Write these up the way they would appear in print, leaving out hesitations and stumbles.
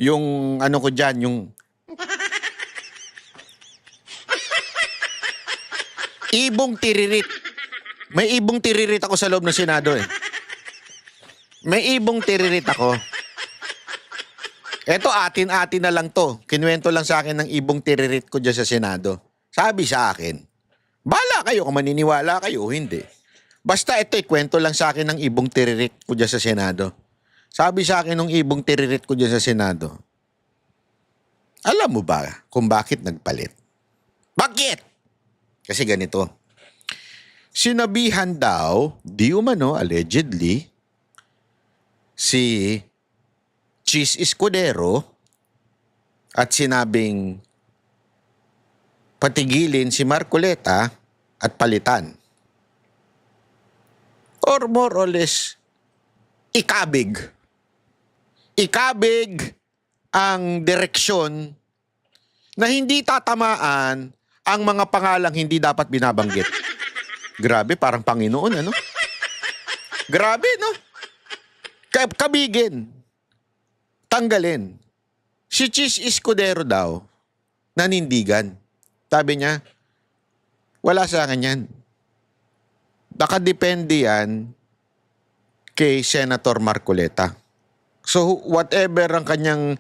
Yung ano ko dyan, yung ibong tiririt. May ibong tiririt ako sa loob ng Senado eh. May ibong tiririt ako. Eto, atin-atin na lang to. Kinuwento lang sa akin ng ibong tiririt ko dyan sa Senado. Sabi sa akin, bala kayo kung maniniwala kayo o hindi. Basta ito, kwento lang sa akin ng ibong tiririt ko dyan sa Senado. Sabi sa akin ng ibong tiririt ko dyan sa Senado, alam mo ba kung bakit nagpalit? Bakit? Kasi ganito. Sinabihan daw, di umano, allegedly, si Chis Escudero at sinabing patigilin si Marcoleta at palitan. Or more or less, ikabig. Ikabig ang direksyon na hindi tatamaan ang mga pangalang hindi dapat binabanggit. Grabe, parang Panginoon, ano? Grabe, no? Kabigin. Tanggalin. Si Chis Escudero daw, nanindigan. Sabi niya, wala sa akin yan. Nakadepende yan kay Senator Marcoleta. So, whatever ang kanyang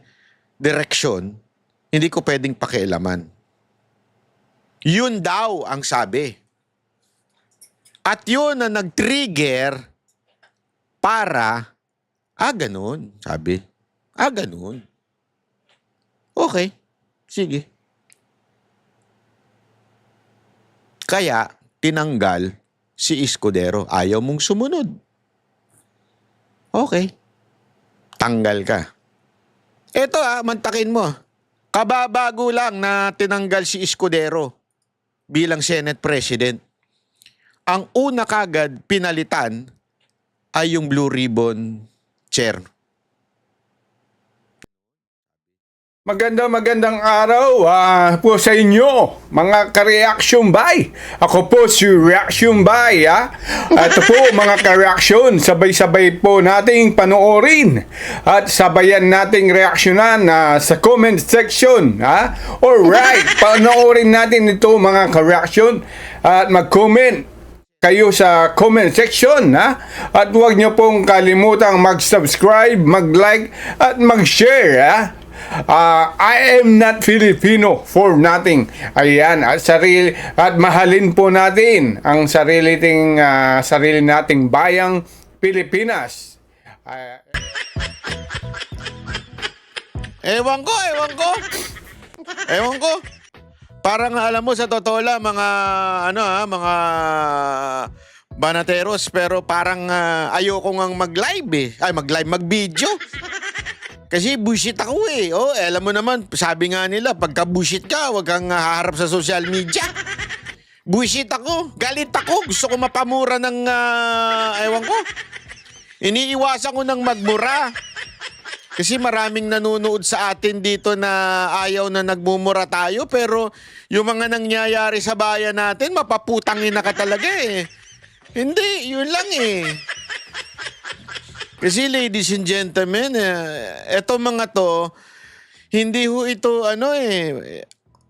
direksyon, hindi ko pwedeng pakialaman. Yun daw ang sabi. At yun na nag-trigger para, ganun, sabi. Ganun. Okay, sige. Kaya, tinanggal si Escudero. Ayaw mong sumunod. Okay. Tanggal ka. Eto mantakin mo. Kababago lang na tinanggal si Escudero bilang Senate President. Ang una kagad pinalitan ay yung Blue Ribbon Chair. Magandang araw po sa inyo, mga ka-reaction bay. Ako po si Reaction Bay. Ito po mga ka-reaction, sabay-sabay po nating panoorin at sabayan nating reaksyonan sa comment section. Alright, panoorin natin ito mga ka-reaction at mag-comment kayo sa comment section. At huwag nyo pong kalimutang mag-subscribe, mag-like at mag-share. I am not Filipino for nothing. Ayan, at mahalin po natin ang sarili nating bayang Pilipinas. Ewan ko. Parang alam mo sa totoo lang mga mga banateros, pero parang ayoko ngang mag-live mag-video. Kasi bullshit ako eh. Alam mo naman, sabi nga nila, pagka bullshit ka, wag kang haharap sa social media. Bullshit ako. Galit ako. Gusto ko mapamura ng, ewan ko. Iniiwasan ko ng magmura. Kasi maraming nanonood sa atin dito na ayaw na nagmumura tayo. Pero yung mga nangyayari sa bayan natin, mapaputangin na ka talaga eh. Hindi, yun lang eh. Kasi ladies and gentlemen, eto mga to, hindi ho ito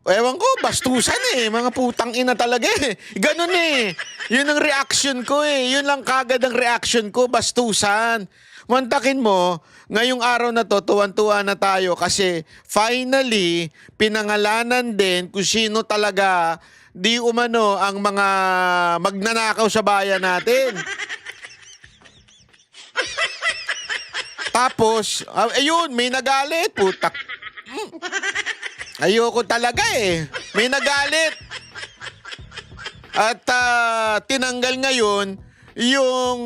ewan ko, bastusan eh. Mga putang ina talaga eh. Ganun eh. Yun ang reaction ko eh. Yun lang kagad ang reaction ko, bastusan. Mantakin mo, ngayong araw na to, tuwan-tuwa na tayo kasi finally, pinangalanan din kung sino talaga di umano ang mga magnanakaw sa bayan natin. Tapos, ayun, may nagalit. Putak. Ayoko talaga eh. May nagalit. At tinanggal ngayon yung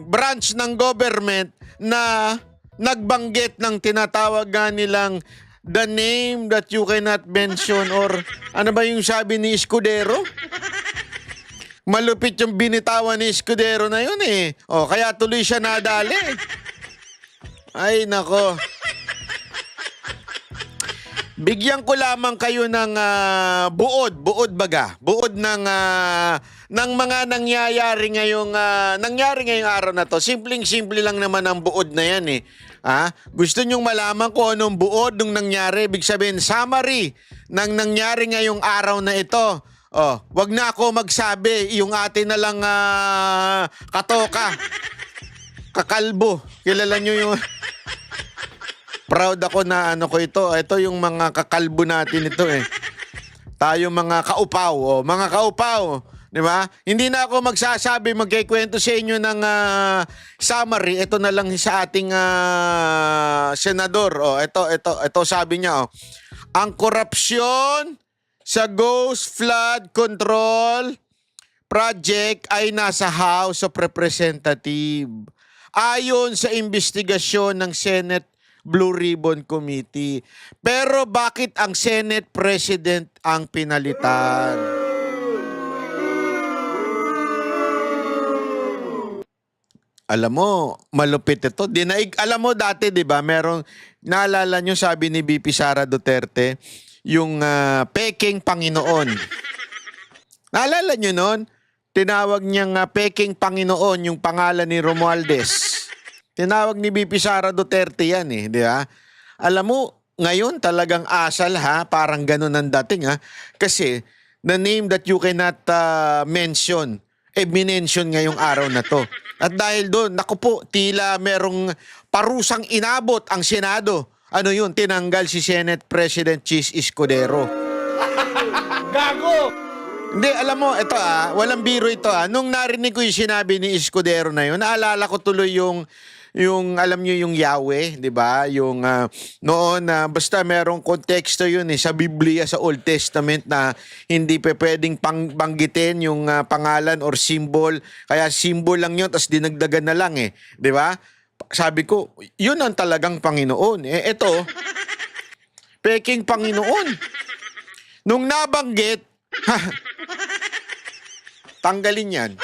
branch ng government na nagbanggit ng tinatawag nga nilang the name that you cannot mention, or ano ba yung sabi ni Escudero? Malupit yung binitawan ni Escudero na yun eh. Kaya tuloy siya nadali. Ay, nako. Bigyan ko lamang kayo ng buod baga. Buod ng mga nangyari ngayong araw na to. Simpleng-simple lang naman ang buod na yan eh. Gusto nyong malaman kung anong buod nung nangyari? Ibig sabihin, summary ng nangyari ngayong araw na ito. Wag na ako magsabi, yung atin na lang katoka. Kakalbo. Kilala nyo yung... Proud ako na ano ko ito. Ito yung mga kakalbo natin ito eh. Tayo mga kaupaw. Mga kaupaw. Di ba? Hindi na ako magsasabi, magkikwento sa inyo ng summary. Ito na lang sa ating senador. Ito sabi niya. Ang korupsyon sa Ghost Flood Control Project ay nasa House of Representatives. Ayon sa investigasyon ng Senate Blue Ribbon Committee. Pero bakit ang Senate President ang pinalitan? Alam mo, malupit ito. Alam mo dati, di ba, naalala nyo sabi ni VP Sara Duterte, yung peking Panginoon. Naalala nyo nun? Tinawag niyang peking Panginoon yung pangalan ni Romualdez. Tinawag ni VP Sara Duterte yan eh, di ba? Alam mo, ngayon talagang asal parang ganun ang dating Kasi, the name that you cannot mention, minention ngayong araw na to. At dahil doon, naku po, tila merong parusang inabot ang Senado. Ano yun? Tinanggal si Senate President Chis Escudero. Gago! Hindi, alam mo, ito walang biro ito Nung narinig ko yung sinabi ni Escudero na yun, naalala ko tuloy yung alam niyo yung Yahweh, di ba? Yung noon basta merong konteksto yun sa Biblia, sa Old Testament na hindi pwedeng banggitin yung pangalan or symbol. Kaya symbol lang yun, tapos dinagdagan na lang di ba? Sabi ko, yun ang talagang Panginoon. Ito, peking Panginoon. Nung nabanggit, tanggalin yan.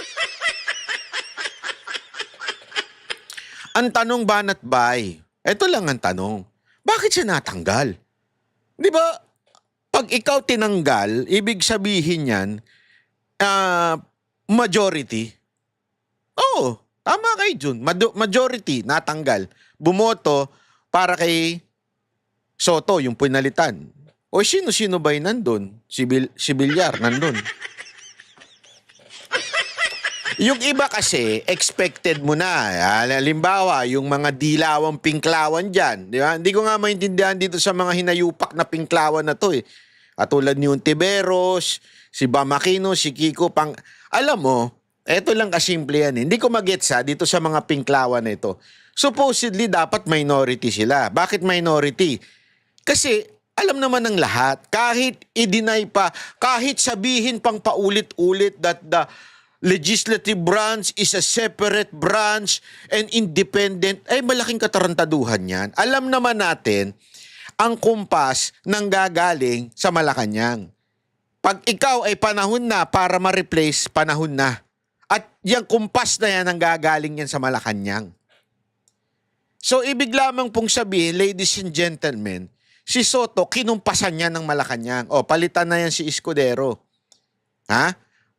Ang tanong banat bay, ito lang ang tanong, bakit siya natanggal? Di ba, pag ikaw tinanggal, ibig sabihin yan, majority. Oo, tama kayo dun. Majority, natanggal. Bumoto para kay Soto, yung pinalitan. O sino-sino ba yung nandun? Si Villar, nandun. Yung iba kasi, expected mo na. Halimbawa, yung mga dilawang pinklawan dyan. Di ba? Hindi ko nga maintindihan dito sa mga hinayupak na pinklawan na to Katulad ni Ontiveros, si Bam Aquino, si Kiko Pang... Alam mo, eto lang kasimple yan Hindi ko magets dito sa mga pinklawan na ito. Supposedly, dapat minority sila. Bakit minority? Kasi, alam naman ng lahat, kahit i-deny pa, kahit sabihin pang paulit-ulit that the legislative branch is a separate branch and independent, malaking katarantaduhan yan. Alam naman natin, ang kumpas nang gagaling sa Malacanang. Pag ikaw ay panahon na para ma-replace, panahon na. At yung kumpas na yan ang gagaling yan sa Malacanang. So, ibig lamang pong sabihin, ladies and gentlemen, si Soto, kinumpasan niya ng Malacanang. Palitan na yan si Escudero.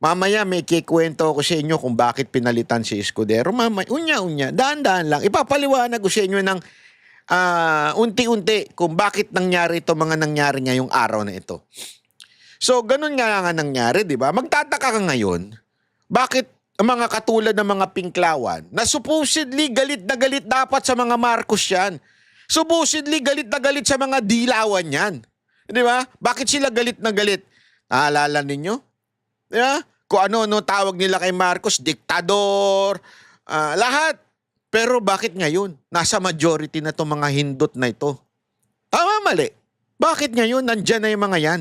Mamaya may kikwento ko sa inyo kung bakit pinalitan si Escudero. Mamaya, unya-unya, daan-daan lang. Ipapaliwanag ko sa inyo ng unti-unti kung bakit nangyari ito mga nangyari ngayong araw na ito. So, ganun nga nangyari, di ba? Magtataka ka ngayon, bakit ang mga katulad ng mga pinklawan na supposedly galit na galit dapat sa mga Marcos yan. Supposedly galit na galit sa mga dilawan yan. Di ba? Bakit sila galit na galit? Naalala ninyo? Di ba? Kung ano tawag nila kay Marcos, diktador, lahat. Pero bakit ngayon? Nasa majority na itong mga hindot na ito. Tama, mali. Bakit ngayon nandyan na yung mga yan?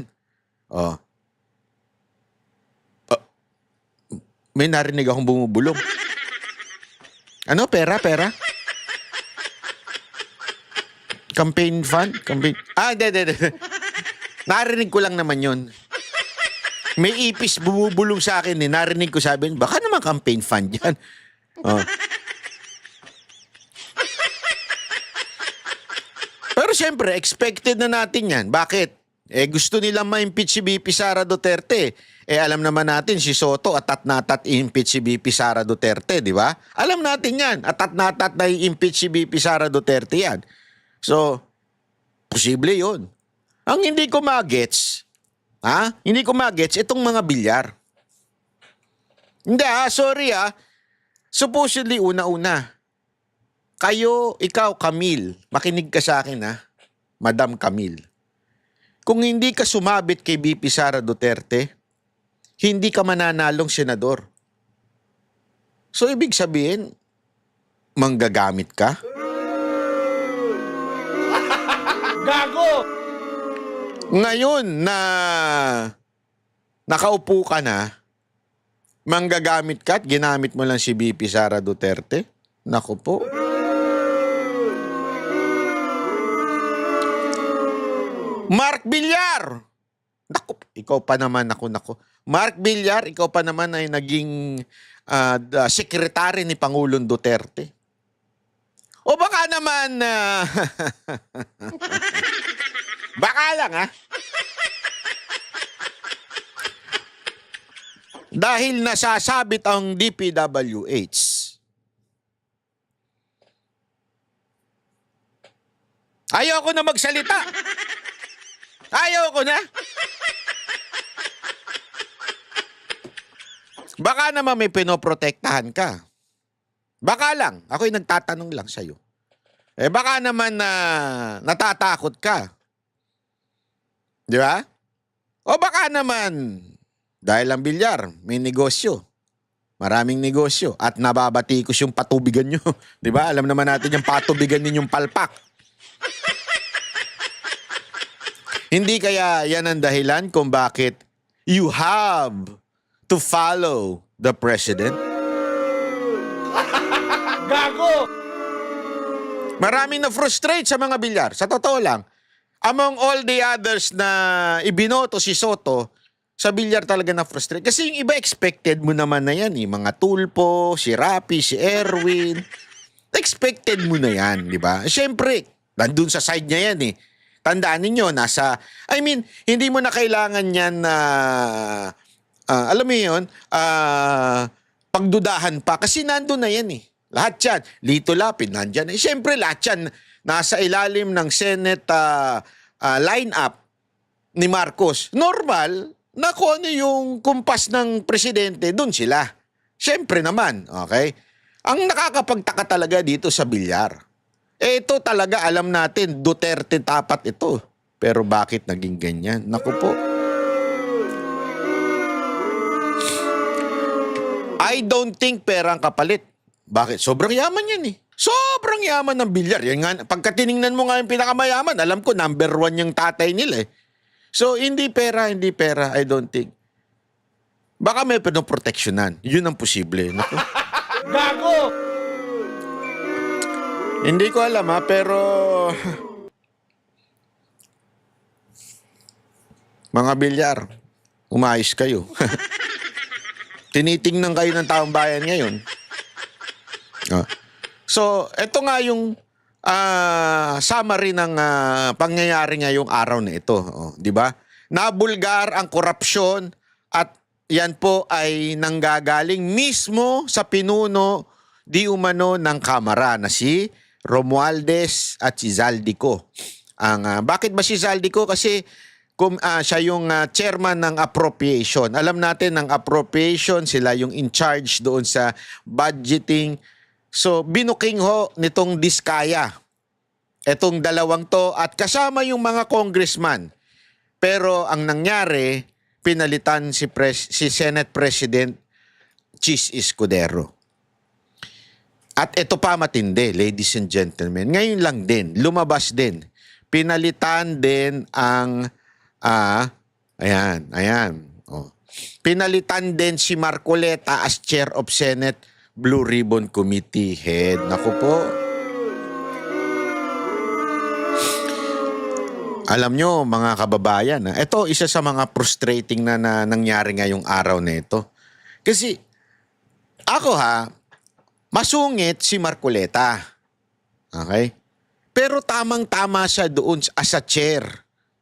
May narinig akong bumubulong. Ano? Pera? Campaign fund? Hindi. Narinig ko lang naman yun. May ipis bumubulong sa akin narinig ko sabi, baka naman campaign fund yan. Pero syempre, expected na natin yan. Bakit? Gusto nilang ma-impeach si VP Sara Duterte. Alam naman natin si Soto atat na atat i-impeach si VP Sara Duterte, di ba? Alam natin yan. Atat na i-impeach si VP Sara Duterte yan. So, posible yun. Ang hindi ko magets, hindi ko magets itong mga bilyar. Hindi sorry supposedly una-una. Kayo, ikaw, Camille, makinig ka sa akin Madam Camille. Kung hindi ka sumabit kay VP Sara Duterte, hindi ka mananalong senador. So, ibig sabihin, manggagamit ka? Gago! Ngayon na nakaupo ka na, manggagamit ka at ginamit mo lang si VP Sara Duterte? Naku po. Mark Villar! Naku, ikaw pa naman, naku. Mark Villar, ikaw pa naman ay naging sekretary ni Pangulong Duterte. O baka naman, baka lang dahil nasasabit ang DPWH. Ayoko na magsalita. Ayoko na. Baka naman may pinoprotektahan ka. Baka lang. Ako'y nagtatanong lang sa'yo. Baka naman natatakot ka. Di ba? O baka naman, dahil ang bilyar, may negosyo. Maraming negosyo. At nababatikos yung patubigan nyo. Di ba? Alam naman natin yung patubigan ninyong palpak. Hindi kaya yan ang dahilan kung bakit you have to follow the president? Gago! Maraming na-frustrate sa mga bilyar. Sa totoo lang, among all the others na ibinoto si Soto, sa bilyar talaga na-frustrate. Kasi yung iba expected mo naman na yan. Mga Tulpo, si Rapi, si Erwin. Expected mo na yan, di ba? Siyempre, nandun sa side niya yan Tandaan ninyo, hindi mo na kailangan yan na, alam mo yun, pagdudahan pa. Kasi nandun na yan Lahat yan. Lito Lapid, nandyan. Siyempre, lahat yan nasa ilalim ng Senate line-up ni Marcos. Normal na kung ano yung kumpas ng presidente, dun sila. Siyempre naman, okay? Ang nakakapagtaka talaga dito sa bilyar. Ito talaga, alam natin, Duterte tapat ito. Pero bakit naging ganyan? Naku po. I don't think pera ang kapalit. Bakit? Sobrang yaman yan Sobrang yaman ng bilyar. Yan nga, pagka tiningnan mo nga yung pinakamayaman, alam ko, number 1 yung tatay nila So, hindi pera, I don't think. Baka may pinoproteksyonan. Yun ang posible. Naku. Gago! Hindi ko alam pero mga bilyar, umayos kayo. Tinitingnan kayo ng taong bayan ngayon. So, ito nga yung summary ng pangyayari ngayong araw na ito. Di ba? Nabulgar ang korupsyon at yan po ay nanggagaling mismo sa pinuno di umano ng Kamara na si Romualdez at si Zaldico. Bakit ba si Zaldico? Kasi siya yung chairman ng appropriation. Alam natin ng appropriation, sila yung in charge doon sa budgeting. So, binuking nitong Diskaya. Etong dalawang to at kasama yung mga congressman. Pero ang nangyari, pinalitan si Senate President Chis Escudero. At ito pa matindi, ladies and gentlemen. Ngayon lang din, lumabas din. Pinalitan din ang, ayan. Pinalitan din si Marcoleta as Chair of Senate Blue Ribbon Committee Head. Naku po. Alam nyo, mga kababayan, ito isa sa mga frustrating na nangyari ngayong araw na ito. Kasi, ako masungit si Marcoleta. Okay? Pero tamang-tama siya doon as a chair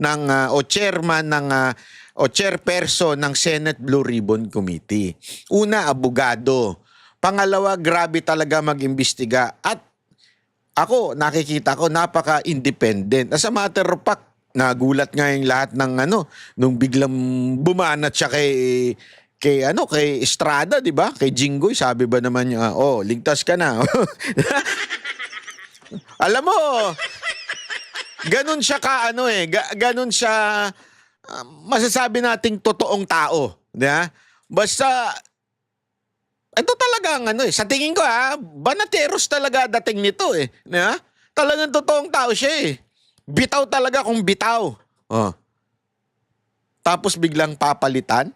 ng o chairman ng o chairperson ng Senate Blue Ribbon Committee. Una, abogado. Pangalawa, grabe talaga mag-imbestiga. At ako, nakikita ko, napaka-independent. As a matter of fact, nagulat nga yung lahat ng nung biglang bumanat siya kay Estrada, di ba? Kay Jinggoy, sabi ba naman niya, ligtas ka na. Alam mo, ganun siya ganun siya, masasabi nating totoong tao. Di ba? Basta, ito talagang sa tingin ko banateros talaga dating nito Di ba? Talagang totoong tao siya Bitaw talaga kung bitaw. Tapos biglang papalitan.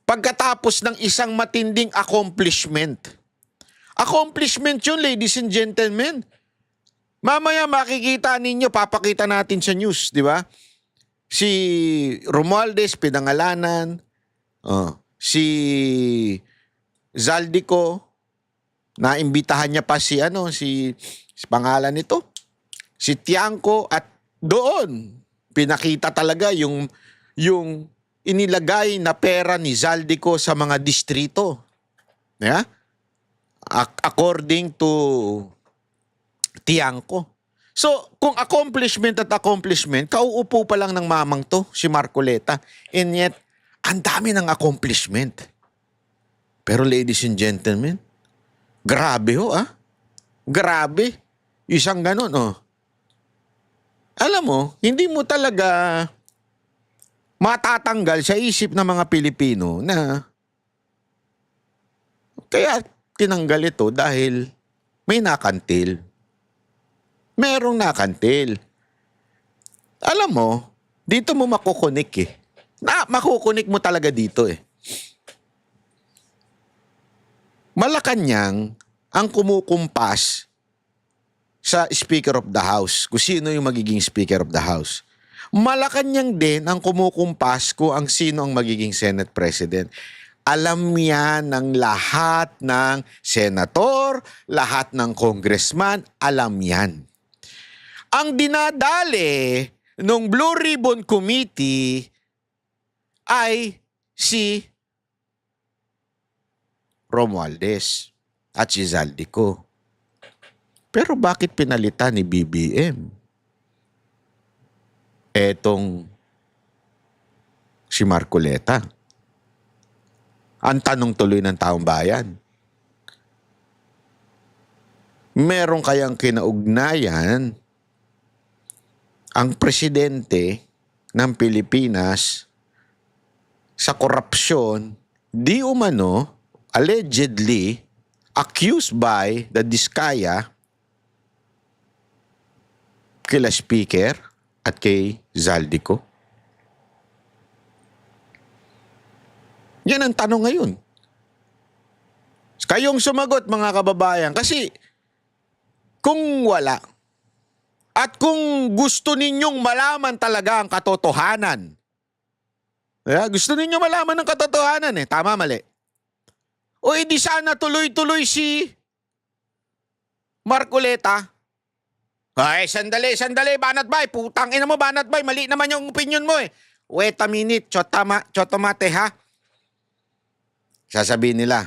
Pagkatapos ng isang matinding accomplishment. Accomplishment yun, ladies and gentlemen. Mamaya makikita ninyo, papakita natin sa news, di ba? Si Romualdez, pinangalanan. Si Zaldico, naimbitahan niya pa si pangalan nito, si Tiangco, at doon pinakita talaga yung inilagay na pera ni Zaldico sa mga distrito. Yeah? According to Tiangco. So, kung accomplishment, kauupo pa lang ng mamang to, si Marcoleta. And yet, ang dami ng accomplishment. Pero ladies and gentlemen, grabe Grabe. Isang ganun Alam mo, hindi mo talaga matatanggal sa isip ng mga Pilipino na kaya tinanggal ito dahil may nakantil. Merong nakantil. Alam mo, dito mo makukunik makukunik mo talaga dito Malacanang ang kumukumpas sa Speaker of the House, kung sino yung magiging Speaker of the House. Malacanang din ang kumukumpas kung ang sino ang magiging Senate President. Alam yan ng lahat ng senator, lahat ng congressman, alam yan. Ang dinadali ng Blue Ribbon Committee ay si Romualdez at si Zaldico. Pero bakit pinalitan ni BBM etong si Marcoleta? Ang tanong tuloy ng taong bayan. Meron kayang kinaugnayan ang presidente ng Pilipinas sa korupsyon di umano allegedly accused by the Diskaya kila Speaker at kay Zaldico? Yan ang tanong ngayon. Kayong sumagot, mga kababayan, kasi kung wala at kung gusto ninyong malaman talaga ang katotohanan, gusto ninyong malaman ang katotohanan tama, mali. O edi sana tuloy-tuloy si Marcoleta. Ay, sandali, Banat Bay. Putang ina mo, Banat Bay. Mali naman yung opinion mo Wait a minute, chotomate ha. Sasabihin nila,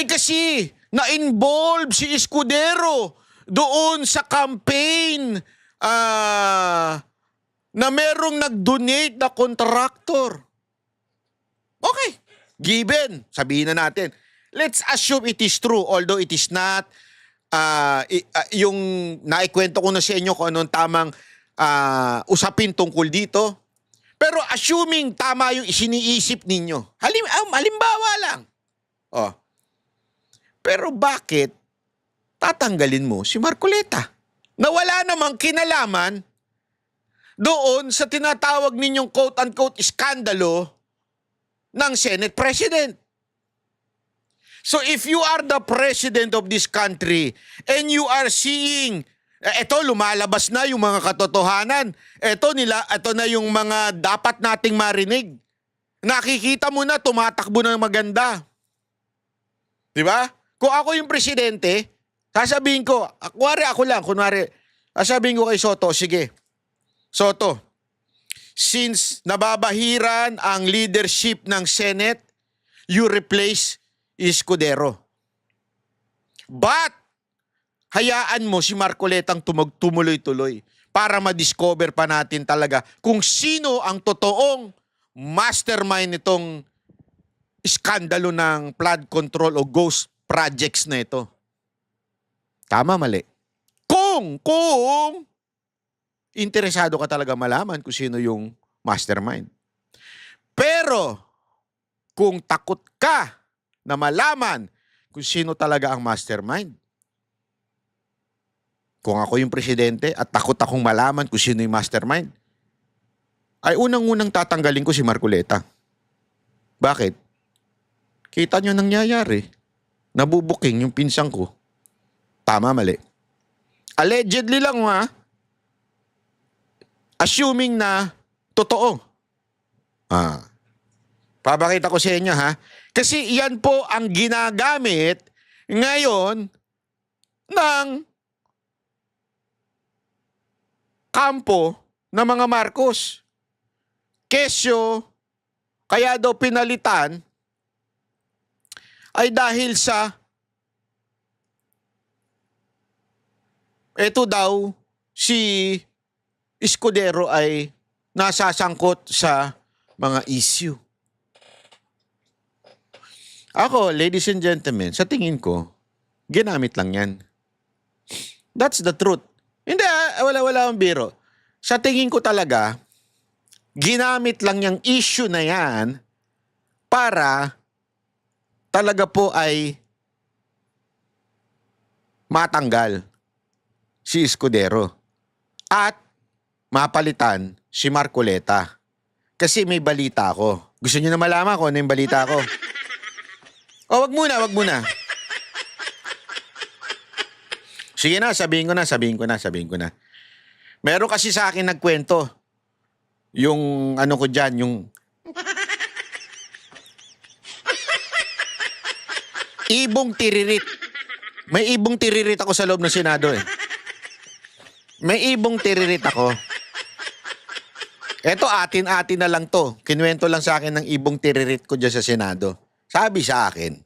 kasi na-involve si Escudero doon sa campaign na merong nag-donate na contractor. Okay, given. Sabihin na natin. Let's assume it is true, although it is not. Yung naikwento ko na sa inyo kung anong tamang usapin tungkol dito. Pero assuming tama yung isiniisip ninyo. Halimbawa lang. Pero bakit tatanggalin mo si Marcoleta? Na wala namang kinalaman doon sa tinatawag ninyong quote-unquote iskandalo ng Senate President. So if you are the President of this country and you are seeing, eto lumalabas na yung mga katotohanan, eto na yung mga dapat nating marinig. Nakikita mo na, tumatakbo na maganda. Di ba? Kung ako yung presidente, sasabihin ko, kunwari, Sabihin ko kay Soto, sige. Soto, since nababahiran ang leadership ng Senate, you replace Escudero. But, hayaan mo si Marcoletang tumuloy-tuloy para ma-discover pa natin talaga kung sino ang totoong mastermind nitong iskandalo ng flood control o ghost projects na ito. Tama, mali. Kung interesado ka talaga malaman kung sino yung mastermind. Pero, kung takot ka na malaman kung sino talaga ang mastermind, kung ako yung presidente at takot akong malaman kung sino yung mastermind, ay unang-unang tatanggalin ko si Marcoleta. Bakit? Kita nyo nangyayari. Nabubuking yung pinsang ko. Tama, mali. Allegedly lang assuming na totoo. Papakita ko sa inyo Kasi yan po ang ginagamit ngayon ng kampo ng mga Marcos. Kesyo, kaya daw pinalitan ay dahil sa eto daw si Escudero ay nasasangkot sa mga issue. Ako, ladies and gentlemen, sa tingin ko, ginamit lang yan. That's the truth. Hindi, wala akong biro. Sa tingin ko talaga, ginamit lang yung issue na yan para talaga po ay matanggal si Escudero at mapalitan si Marcoleta. Kasi may balita ako. Gusto niyo na malaman kung ano yung balita ko? Wag muna. Sige na, sabihin ko na. Meron kasi sa akin nagkwento. Yung ano ko dyan, yung ibong tiririt. May ibong tiririt ako sa loob ng Senado May ibong tiririt ako. Eto, atin-atin na lang to. Kinuwento lang sa akin ng ibong tiririt ko dyan sa Senado. Sabi sa akin,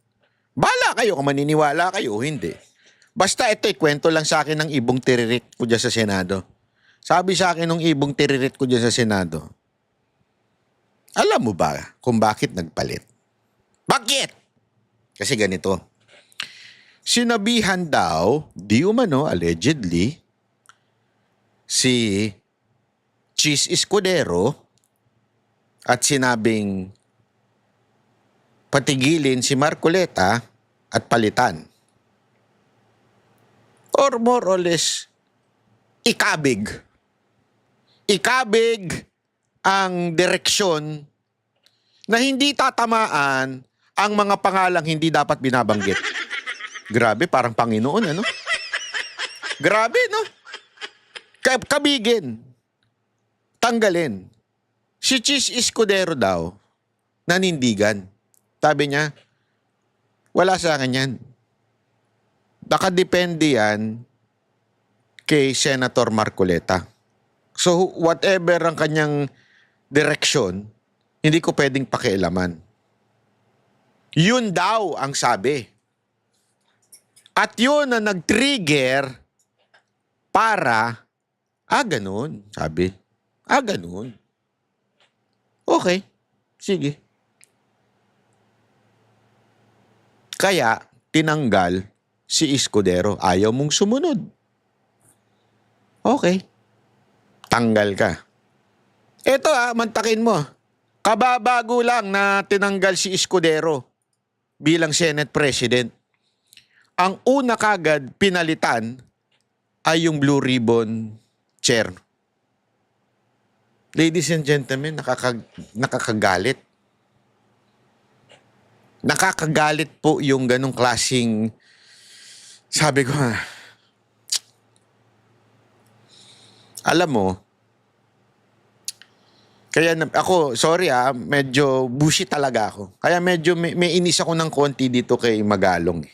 bala kayo kung maniniwala kayo o hindi. Basta ito, kwento lang sa akin ng ibong tiririt ko dyan sa Senado. Sabi sa akin ng ibong tiririt ko dyan sa Senado, alam mo ba kung bakit nagpalit? Bakit? Kasi ganito. Sinabihan daw, di umano, allegedly, si Chis Escudero at sinabing patigilin si Marcoleta at palitan. Or more or less, ikabig. Ikabig ang direksyon na hindi tatamaan ang mga pangalang hindi dapat binabanggit. Grabe, parang Panginoon, ano? Grabe, no? Kabigin. Tanggalin. Si Chis Escudero daw, nanindigan. Sabi niya, wala sa akin yan. Nakadepende yan kay Senator Marcoleta. So, whatever ang kanyang direksyon, hindi ko pwedeng pakialaman. Yun daw ang sabi. At yun na nag-trigger para, ganun, sabi. Ganun. Okay, sige. Kaya, tinanggal si Escudero. Ayaw mong sumunod. Okay. Tanggal ka. Eto mantakin mo. Kababago lang na tinanggal si Escudero bilang Senate President. Ang una kagad pinalitan ay yung Blue Ribbon Chair. Ladies and gentlemen, nakakagalit. Nakakagalit po yung ganong klaseng, sabi ko alam mo, kaya ako, sorry medyo busy talaga ako. Kaya medyo may inis ako ng konti dito kay Magalong.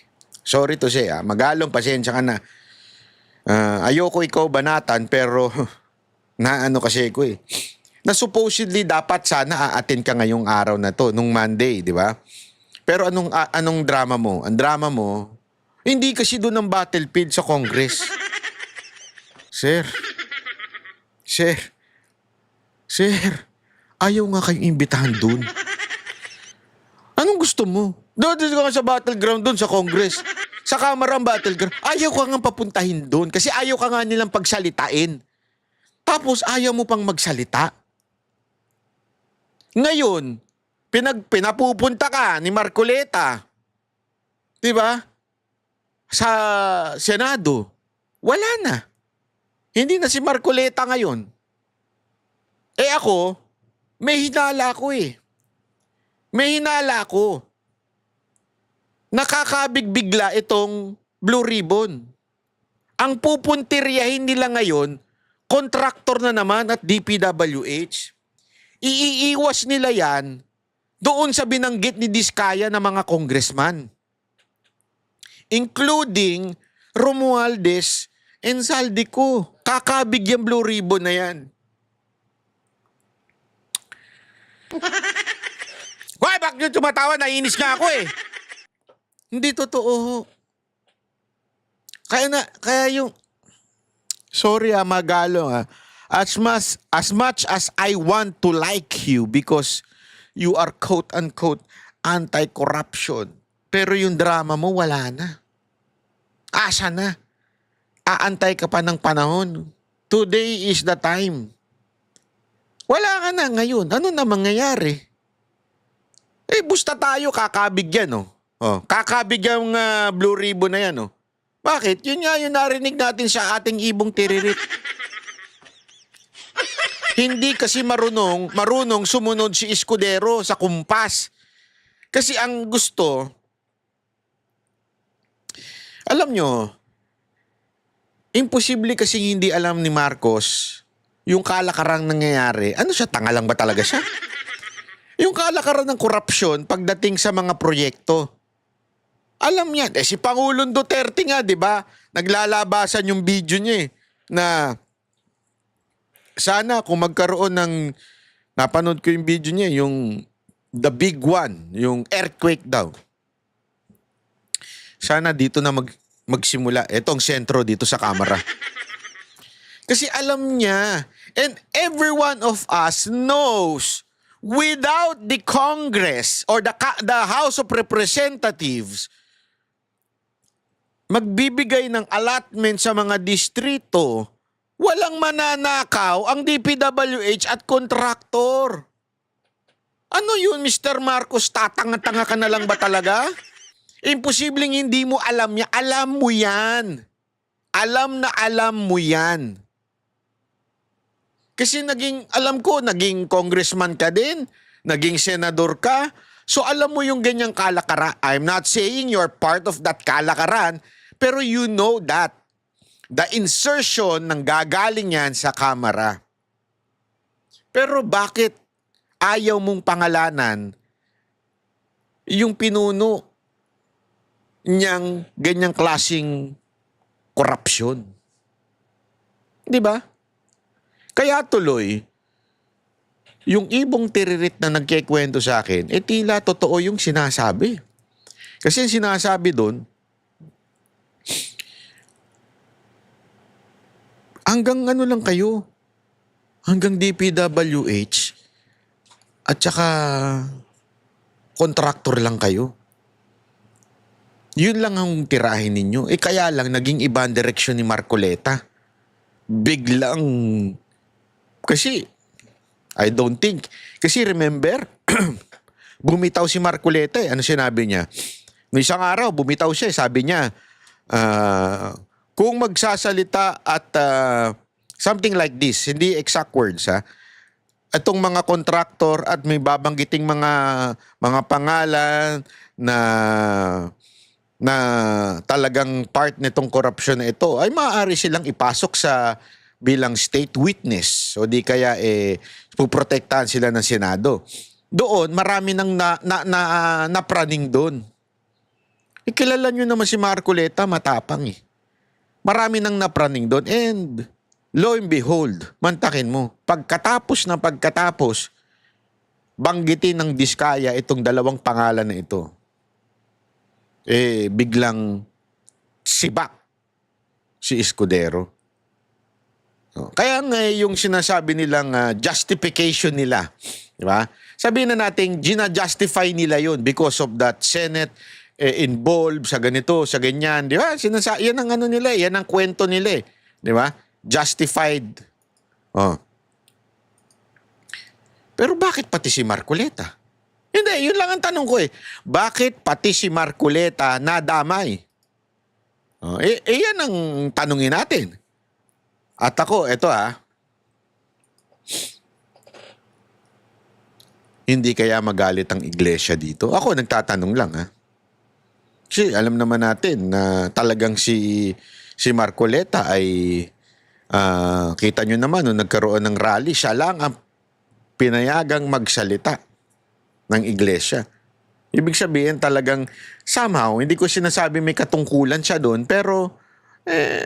Sorry to say Magalong, pasensya ka na. Ayoko ikaw banatan pero na ano kasi ko eh. Na supposedly dapat sana aattend ka ngayong araw na to, nung Monday, di ba? Pero anong drama mo? Ang drama mo, hindi kasi doon ang battlefield sa Congress. Sir. Sir. Sir. Ayaw nga kayong imbitahan doon. Anong gusto mo? Doon ka sa battleground doon sa Congress. Sa Kamara ang battleground. Ayaw ka nga papuntahin doon kasi ayaw ka nga nilang pagsalitain. Tapos ayaw mo pang magsalita. Ngayon, pinapupunta ka ni Marcoleta. 'Di ba? Sa Senado. Wala na. Hindi na si Marcoleta ngayon. Eh ako, may hinala ko eh. May hinala ko. Nakakabigbigla itong Blue Ribbon. Ang pupuntiryahin nila ngayon, kontraktor na naman at DPWH. Iiiwas nila yan doon sa binanggit ni Diskaya na mga congressman. Including Romualdez and Saldico. Kakabig yung Blue Ribbon na yan. Why, bakit nyo tumatawa? Naiinis nga ako eh. Hindi totoo. Kaya yung... Sorry Magalong As much as I want to like you because you are quote-unquote anti-corruption. Pero yung drama mo, wala na. Asa na? Aantay ka pa ng panahon. Today is the time. Wala ka na ngayon. Ano na mangyayari? Eh, busta tayo, kakabig yan, oh. Oh, kakabig yung Blue Ribbon na yan, oh. Bakit? Yun nga yung narinig natin sa ating ibong tiririt. Hindi kasi marunong sumunod si Escudero sa kumpas. Kasi ang gusto, alam nyo, imposible kasi hindi alam ni Marcos yung kalakarang nangyayari. Ano siya, tanga lang ba talaga siya? Yung kalakaran ng korupsyon pagdating sa mga proyekto. Alam niya. Eh si Pangulong Duterte nga, di ba? Naglalabasan yung video niya eh, na sana kung magkaroon ng, napanood ko yung video niya, yung the big one, yung earthquake daw. Sana dito na magsimula. Ito ang sentro dito sa Kamara. Kasi alam niya, and every one of us knows, without the Congress or the House of Representatives magbibigay ng allotment sa mga distrito, walang mananakaw ang DPWH at kontraktor. Ano yun, Mr. Marcos? Tatanga-tanga ka na lang ba talaga? Imposibleng hindi mo alam niya. Alam mo yan. Alam na alam mo yan. Kasi alam ko, naging congressman ka din, naging senador ka, so alam mo yung ganyang kalakaran. I'm not saying you're part of that kalakaran, pero you know that. The insertion ng gagaling yan sa Kamara. Pero bakit ayaw mong pangalanan yung pinuno niyang ganyang klaseng korupsyon? Di ba? Kaya tuloy, yung ibong tiririt na nagkikwento sa akin, tila totoo yung sinasabi. Kasi yung sinasabi doon, hanggang ano lang kayo, hanggang DPWH, at saka kontraktor lang kayo. Yun lang ang tirahin ninyo. Kaya lang, naging iba ang direksyon ni Marcoleta. Biglang... Kasi, I don't think. Kasi remember, bumitaw si Marcoleta eh. Ano sinabi niya? Noong isang araw, bumitaw siya. Sabi niya, kung magsasalita at something like this, hindi exact words ha, itong mga kontraktor at may babanggiting mga pangalan na talagang part nitong korupsyon na ito, ay maaari silang ipasok sa bilang state witness o di kaya puprotektahan sila ng Senado. Doon, marami nang napraning doon. Kilala nyo naman si Marcoleta, matapang eh. marami nang napraning doon. And lo and behold, mantakin mo, pagkatapos, banggitin ng Diskaya itong dalawang pangalan na ito. Biglang sibak si Escudero. Kaya nga yung sinasabi nilang justification nila, di ba? Sabihin na natin, gina-justify nila yun because of that Senate involved sa ganito, sa ganyan, di ba? Yan ang ano nila, yan ang kwento nila, di ba? Justified. Pero bakit pati si Marcoleta? Hindi, yun lang ang tanong ko Bakit pati si Marcoleta nadamay? Yan ang tanungin natin. At ako, eto hindi kaya magalit ang iglesia dito? Ako nagtatanong lang Kasi alam naman natin na talagang si Marcoleta ay kita nyo naman nung nagkaroon ng rally, siya lang ang pinayagang magsalita ng iglesia. Ibig sabihin talagang somehow, hindi ko sinasabi may katungkulan siya doon, pero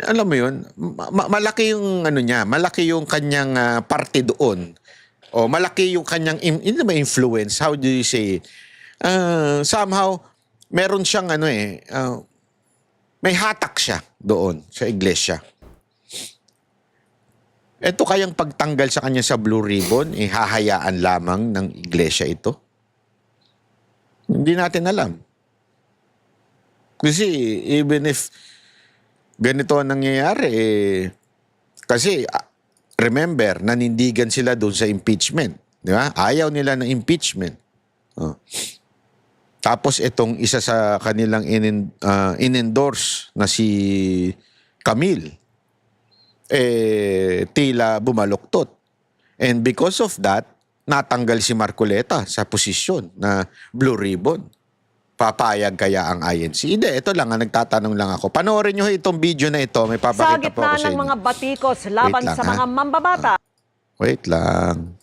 alam mo yun, malaki yung ano niya, malaki yung kanyang parte doon. O malaki yung kanyang influence, how do you say? Somehow meron siyang may hatak siya doon sa iglesia. Ito kayang pagtanggal sa kanya sa Blue Ribbon, hahayaan lamang ng iglesia ito? Hindi natin alam. Kasi even if ganito ang nangyayari, kasi remember, nanindigan sila doon sa impeachment. Di ba? Ayaw nila ng impeachment. Tapos itong isa sa kanilang in-endorse na si Camille, tila bumaluktot. And because of that, natanggal si Marcoleta sa posisyon na Blue Ribbon. Papayag kaya ang INC? Hindi, ito lang, nagtatanong lang ako. Panoorin nyo itong video na ito, may papakita po ako sa inyo. Sa gitna ng mga batikos laban sa mga mambabata. Wait lang.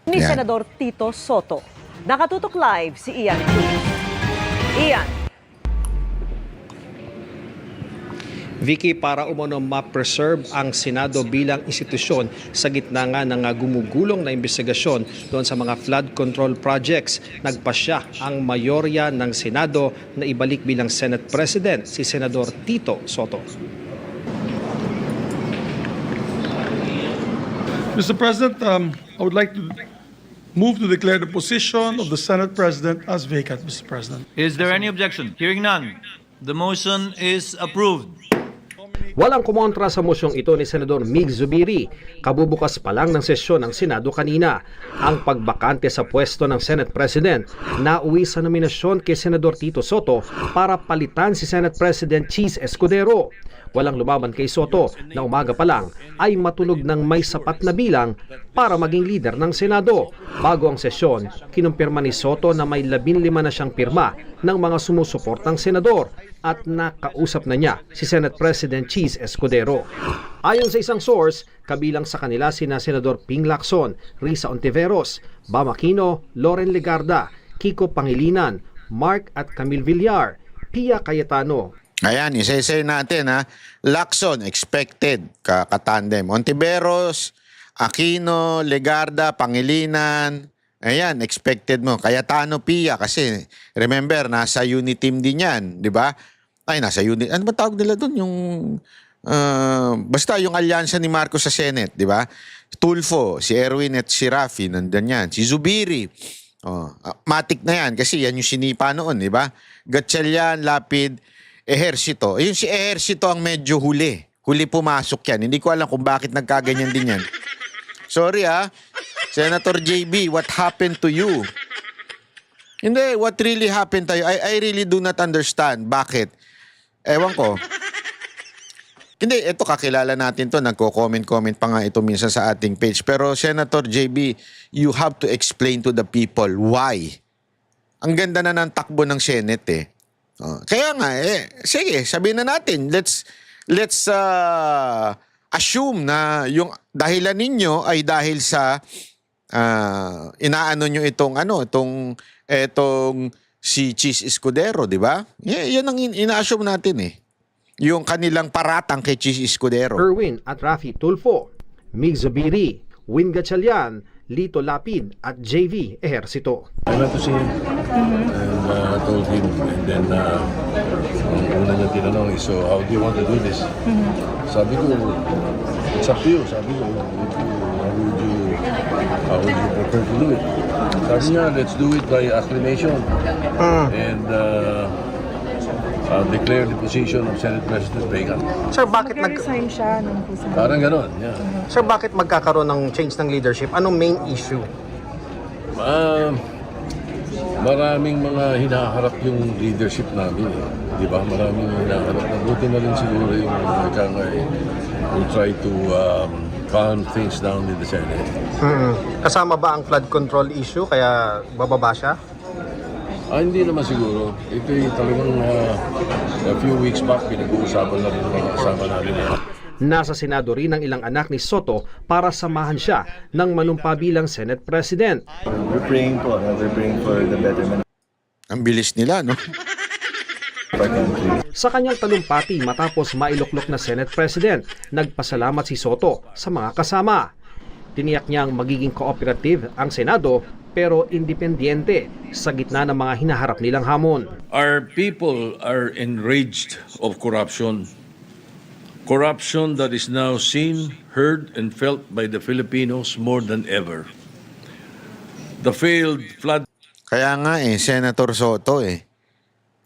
Ni Yan. Senador Tito Soto. Nakatutok live si Ian Cruz. Ian. Vicky, para umano ma-preserve ang Senado bilang institusyon sa gitna nga ng gumugulong na investigasyon doon sa mga flood control projects, nagpasya ang mayorya ng Senado na ibalik bilang Senate President si Senador Tito Soto. Mr. President, I would like to move to declare the position of the Senate President as vacant, Mr. President. Is there any objection? Hearing none, the motion is approved. Walang kumontra sa mosyong ito ni Senador Mig Zubiri. Kabubukas pa lang ng sesyon ng Senado kanina. Ang pagbakante sa pwesto ng Senate President nauwi sa nominasyon kay Senador Tito Soto para palitan si Senate President Cheese Escudero. Walang lumaban kay Soto na umaga pa lang ay matulog ng may sapat na bilang para maging leader ng Senado. Bago ang sesyon, kinumpirma ni Soto na may 15 na siyang pirma ng mga sumusuportang senador at nakausap na niya si Senate President Cheese Escudero. Ayon sa isang source, kabilang sa kanila sina Senador Ping Lacson, Risa Ontiveros, Bam Aquino, Loren Legarda, Kiko Pangilinan, Mark at Camille Villar, Pia Cayetano. Ayan, isa-isa natin Lacson, expected, katandem. Ontiveros, Aquino, Legarda, Pangilinan, ayan, expected mo. Cayetano, Pia, kasi remember, nasa unit team din yan, di ba? Ay, nasa unit, ano ba tawag nila doon? Yung, basta yung alyansa ni Marcos sa Senate, di ba? Tulfo, si Erwin at si Rafi, nandun yan. Si Zubiri, matik na yan, kasi yan yung sinipa noon, di ba? Gatchalian, Lapid, Ehersito. Yung si Ehersito ang medyo huli. Huli pumasok yan. Hindi ko alam kung bakit nagkaganyan din yan. Sorry Senator JB, what happened to you? Hindi, what really happened to you? I really do not understand. Bakit? Ewan ko. Hindi, ito kakilala natin to. Nagko-comment pa nga ito minsan sa ating page. Pero Senator JB, you have to explain to the people why. Ang ganda na ng takbo ng Senate Kaya nga sige, sabihin na natin, let's assume na yung dahilan ninyo ay dahil sa inaano nyo itong si Cheese Escudero, di ba? Yan ang ina-assume natin eh. Yung kanilang paratang kay Cheese Escudero. Erwin at Rafi Tulfo, Mig Zubiri, Win Gatchalian, Lito Lapid at JV Ejercito. I went to see him and told him, and then ang una niya tinanong is, so how do you want to do this? Sabi ko, it's up to you. Sabi ko, how would you prefer to do it? Sabi niya, let's do it by acclamation and declare the position of Senate President Reagan. Sir, bakit Mag-resign siya ng position. Parang ganon, yeah. Sir, bakit magkakaroon ng change ng leadership? Anong main issue? Maraming mga hinaharap yung leadership namin. Di ba? Maraming hinaharap. Mabuti na rin siguro yung we'll try to calm things down in the Senate. Kasama ba ang flood control issue kaya bababa siya? Hindi naman siguro. Ito talagang a few weeks back pinag-uusapan na rin ng mga kasama natin. Nasa Senado rin ang ilang anak ni Soto para samahan siya ng manumpa bilang Senate President. We're praying for the betterment Ang bilis nila, no? of our country. Sa kanyang talumpati matapos mailuklok na Senate President, nagpasalamat si Soto sa mga kasama. Tiniyak niyang magiging cooperative ang Senado pero independyente sa gitna ng mga hinaharap nilang hamon. Our people are enraged of corruption. Corruption that is now seen, heard, and felt by the Filipinos more than ever. The failed flood. Kaya nga Senator Soto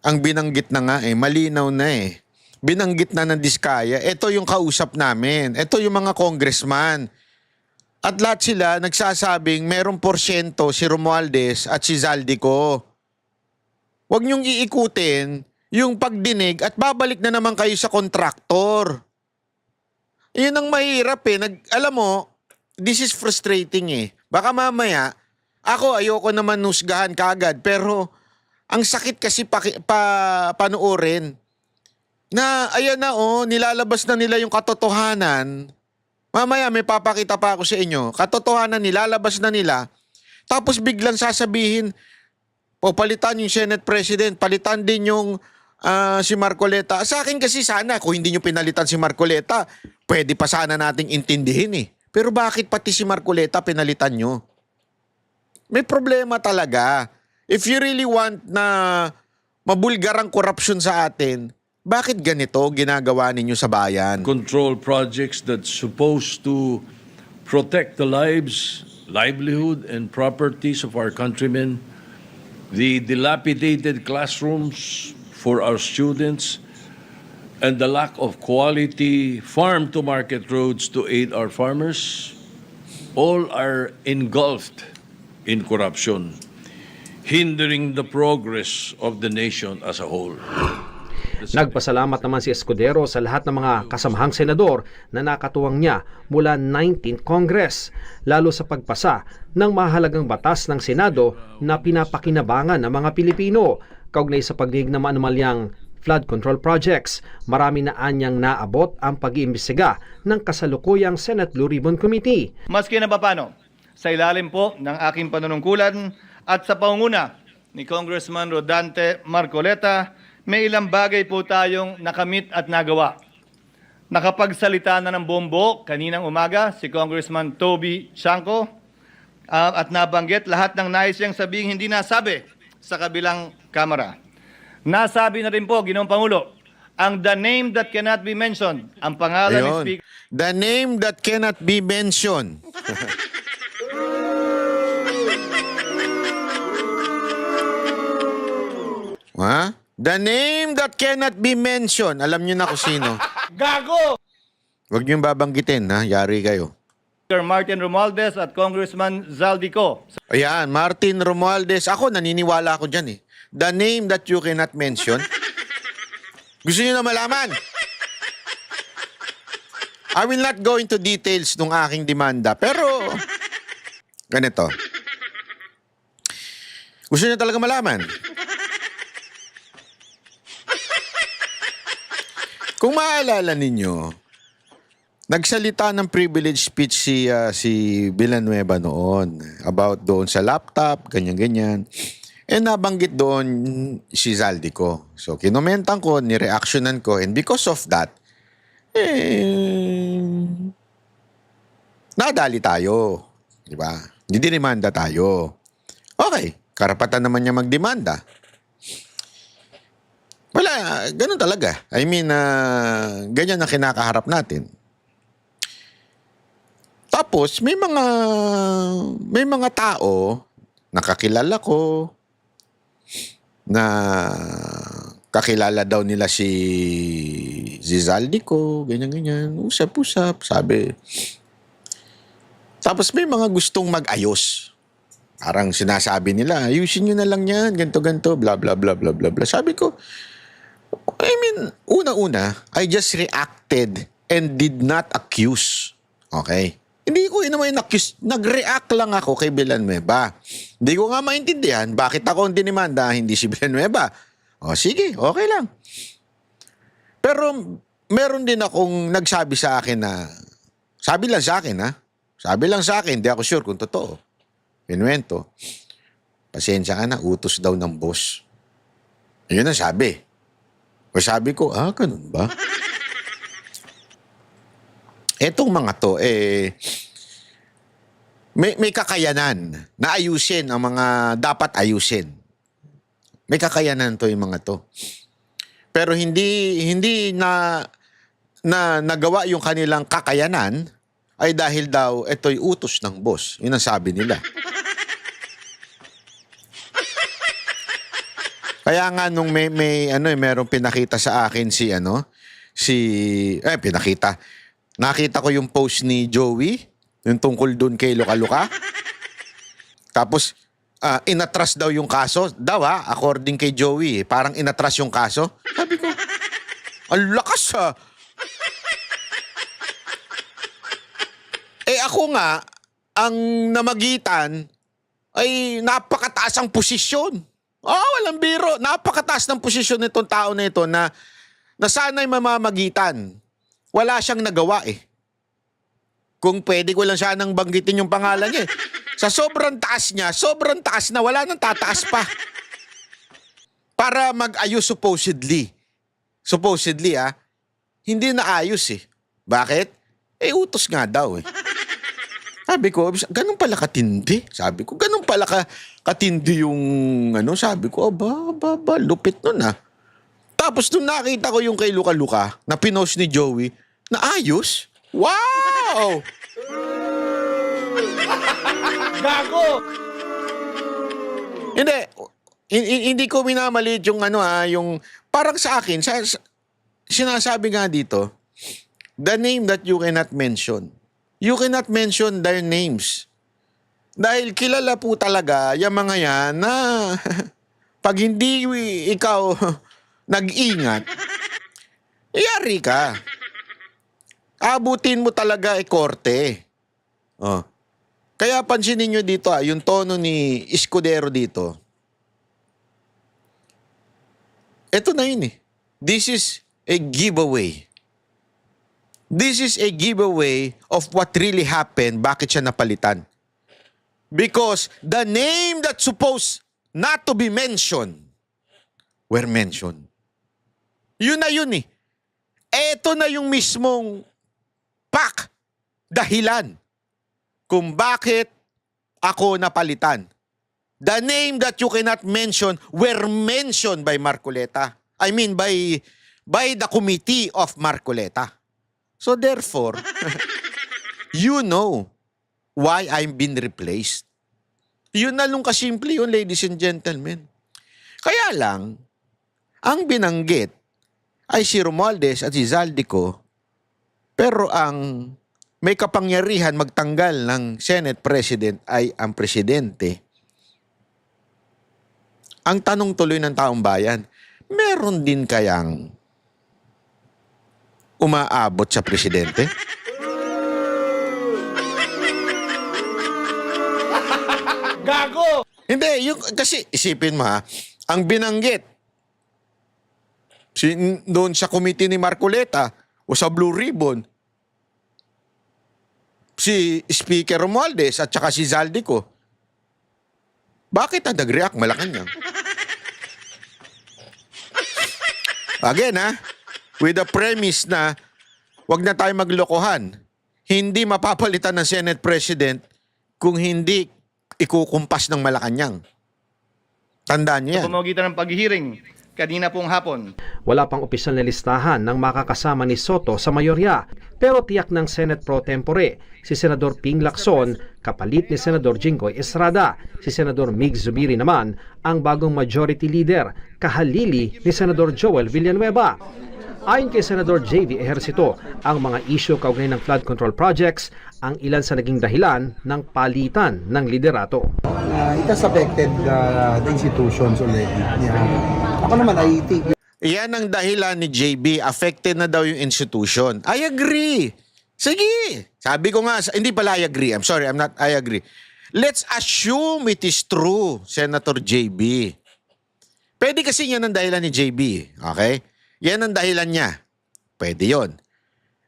ang binanggit na nga malinaw na Binanggit na ng Diskaya. Ito yung kausap namin. Ito yung mga congressman. At lahat sila nagsasabing merong porsyento si Romualdez at si Zaldico. Huwag niyong iikutin yung pagdinig at babalik na naman kayo sa kontraktor. Yun ang mahirap alam mo, this is frustrating Baka mamaya, ako ayoko naman nusgahan kaagad, pero ang sakit kasi panuorin na ayan na nilalabas na nila yung katotohanan. Mamaya may papakita pa ako sa inyo. Katotohanan nilalabas na nila. Tapos biglang sasabihin, palitan yung Senate President, palitan din yung si Marcoleta. Sa akin kasi sana, kung hindi nyo pinalitan si Marcoleta, pwede pa sana nating intindihin Pero bakit pati si Marcoleta pinalitan nyo? May problema talaga. If you really want na mabulgar ang korupsyon sa atin, bakit ganito ginagawa ninyo sa bayan? Control projects that's supposed to protect the lives, livelihood, and properties of our countrymen, the dilapidated classrooms for our students, and the lack of quality farm-to-market roads to aid our farmers, all are engulfed in corruption, hindering the progress of the nation as a whole. Nagpasalamat naman si Escudero sa lahat ng mga kasamahang senador na nakatuwang niya mula 19th Congress, lalo sa pagpasa ng mahalagang batas ng Senado na pinapakinabangan ng mga Pilipino kaugnay sa pagdinig ng anomalyang flood control projects. Marami na anyang naabot ang pag-iimbestiga ng kasalukuyang Senate Blue Ribbon Committee. Maski na papano, sa ilalim po ng aking panunungkulan at sa pangunguna ni Congressman Rodante Marcoleta, may ilang bagay po tayong nakamit at nagawa. Nakapagsalita na ng bombo kaninang umaga si Congressman Toby Shanco at nabanggit lahat ng nais niyang sabihin hindi nasabi sa kabilang kamera. Nasabi na rin po, Ginoong Pangulo, ang the name that cannot be mentioned, ang pangalan ni Speaker. The name that cannot be mentioned. Ha? The name that cannot be mentioned. Alam niyo na kung sino. Gago! Huwag niyong babanggitin, yari kayo. Martin Romualdez at Congressman Zaldico. Ayan, Martin Romualdez. Ako, naniniwala ako dyan The name that you cannot mention. Gusto niyo na malaman? I will not go into details ng aking demanda. Pero, ganito. Gusto niyo talaga malaman? Kung maalala ninyo, nagsalita ng privilege speech si Villanueva noon about doon sa laptop, ganyan-ganyan. nabanggit doon si Zaldico. So, kinomentan ko, nireactionan ko, and because of that, nadali tayo. Di ba? Didinimanda tayo. Okay, karapatan naman niya magdemanda. Wala, ganun talaga. I mean, ganyan ang kinakaharap natin. Tapos, may mga tao, nakakilala ko, na kakilala daw nila si Zaldico, ganyan-ganyan, usap-usap, sabi. Tapos may mga gustong mag-ayos. Parang sinasabi nila, ayusin nyo na lang yan, ganto-ganto, bla bla bla bla bla bla. Sabi ko, I mean, una-una, I just reacted and did not accuse. Okay? Hindi ko naman in-accuse. Nag-react lang ako kay Villanueva. Hindi ko nga maintindihan bakit ako ang dinimanda, hindi si Villanueva. O sige, okay lang. Pero meron din akong nagsabi sa akin na, sabi lang sa akin ha, sabi lang sa akin, hindi ako sure kung totoo. Pinuwento, pasensya ka na, utos daw ng boss. Yun ang sabi. O sabi ko, ganun ba? Etong mga to, may kakayanan na ayusin ang mga dapat ayusin. May kakayanan to yung mga to. Pero hindi na nagawa yung kanilang kakayanan ay dahil daw ito'y utos ng boss. Yun ang sabi nila. Kaya nga nung merong pinakita sa akin nakita ko yung post ni Joey, yung tungkol dun kay Luka-Luka. Tapos, inatras daw yung kaso. Daw according kay Joey, parang inatras yung kaso. Sabi ko, ang lakas ako nga, ang namagitan ay napakataas ang posisyon. Walang biro. Napakataas ng posisyon nitong tao na ito na sana'y mamamagitan. Wala siyang nagawa Kung pwede ko lang sanang banggitin yung pangalan niya Sa sobrang taas niya, sobrang taas na wala nang tataas pa. Para mag-ayos supposedly. Supposedly hindi na ayos Bakit? Utos nga daw Sabi ko, ganun pala katindi. Sabi ko, ganun pala katindi yung sabi ko, lupit nun Tapos nung nakita ko yung kay Luka-Luka na pinost ni Joey, na ayos. Wow! Gago! Hindi ko minamaliit yung yung parang sa akin, sinasabi nga dito, the name that you cannot mention. You cannot mention their names. Dahil kilala po talaga yung mga yan na pag hindi ikaw nag-ingat, iyari ka. Abutin mo talaga korte. Kaya pansinin nyo dito yung tono ni Escudero dito. Ito na yun This is a giveaway. This is a giveaway of what really happened, bakit siya napalitan. Because the name that's supposed not to be mentioned were mentioned. Yun na yun Ito na yung mismong dahilan kung bakit ako napalitan. The name that you cannot mention were mentioned by Marcoleta. I mean by the committee of Marcoleta. So therefore, you know why I'm been replaced. Yun na nung kasimple yun, ladies and gentlemen. Kaya lang, ang binanggit ay si Romualdez at si Zaldico, pero ang may kapangyarihan magtanggal ng Senate President ay ang Presidente. Ang tanong tuloy ng taong bayan, meron din kayang umaabot sa Presidente? Gago! Hindi, kasi isipin mo ang binanggit doon sa committee ni Marcoleta o sa Blue Ribbon, si Speaker Romualdez at saka si Zaldico. Bakit nag-react Malacanang? Again with the premise na wag na tayo maglokohan. Hindi mapapalitan ng Senate President kung hindi ikukumpas ng Malacanang. Tandaan niyo yan. Sa pamamagitan ng paghihiring kanina pong hapon. Wala pang opisyal na listahan ng makakasama ni Soto sa mayorya, pero tiyak ng Senate Pro Tempore si Senador Ping Lacson kapalit ni Senador Jinggoy Estrada. Si Senador Mig Zubiri naman ang bagong majority leader, kahalili ni Senador Joel Villanueva. Ayon kay Senador JV Ejercito, ang mga isyu kaugnay ng flood control projects ang ilan sa naging dahilan ng palitan ng liderato. It has affected the institutions already. Yeah. Ako naman, I think... Yan ang dahilan ni JB. Affected na daw yung institution. I agree. Sige. Sabi ko nga, hindi pala I agree. I'm sorry, I agree. Let's assume it is true, Senator JB. Pwede kasi yan ang dahilan ni JB. Okay? Yan ang dahilan niya. Pwede yon.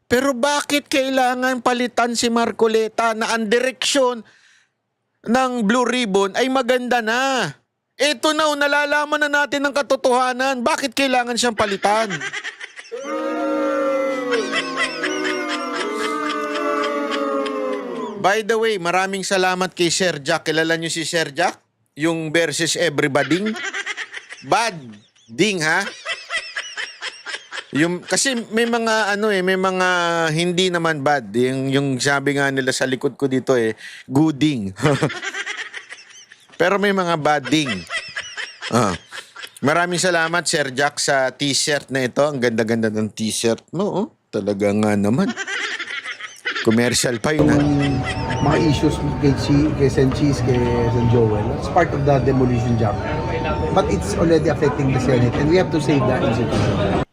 Pero bakit kailangan palitan si Marcoleta na ang direksyon ng Blue Ribbon ay maganda na? Ito na, nalalaman na natin ang katotohanan. Bakit kailangan siyang palitan? By the way, maraming salamat kay Sir Jack. Kilala niyo si Sir Jack? Yung versus everybody? Bad ding, ha? Kasi may mga may mga hindi naman bad. Yung sabi nga nila sa likod ko dito gooding. Pero may mga badding. Maraming salamat Sir Jack sa t-shirt na ito. Ang ganda-ganda ng t-shirt mo. Talaga nga naman. Commercial pa yun. Mga issues kay Sen Cheese, kay Sen Joel, it's part of the demolition job. But it's already affecting the Senate and we have to save that institution.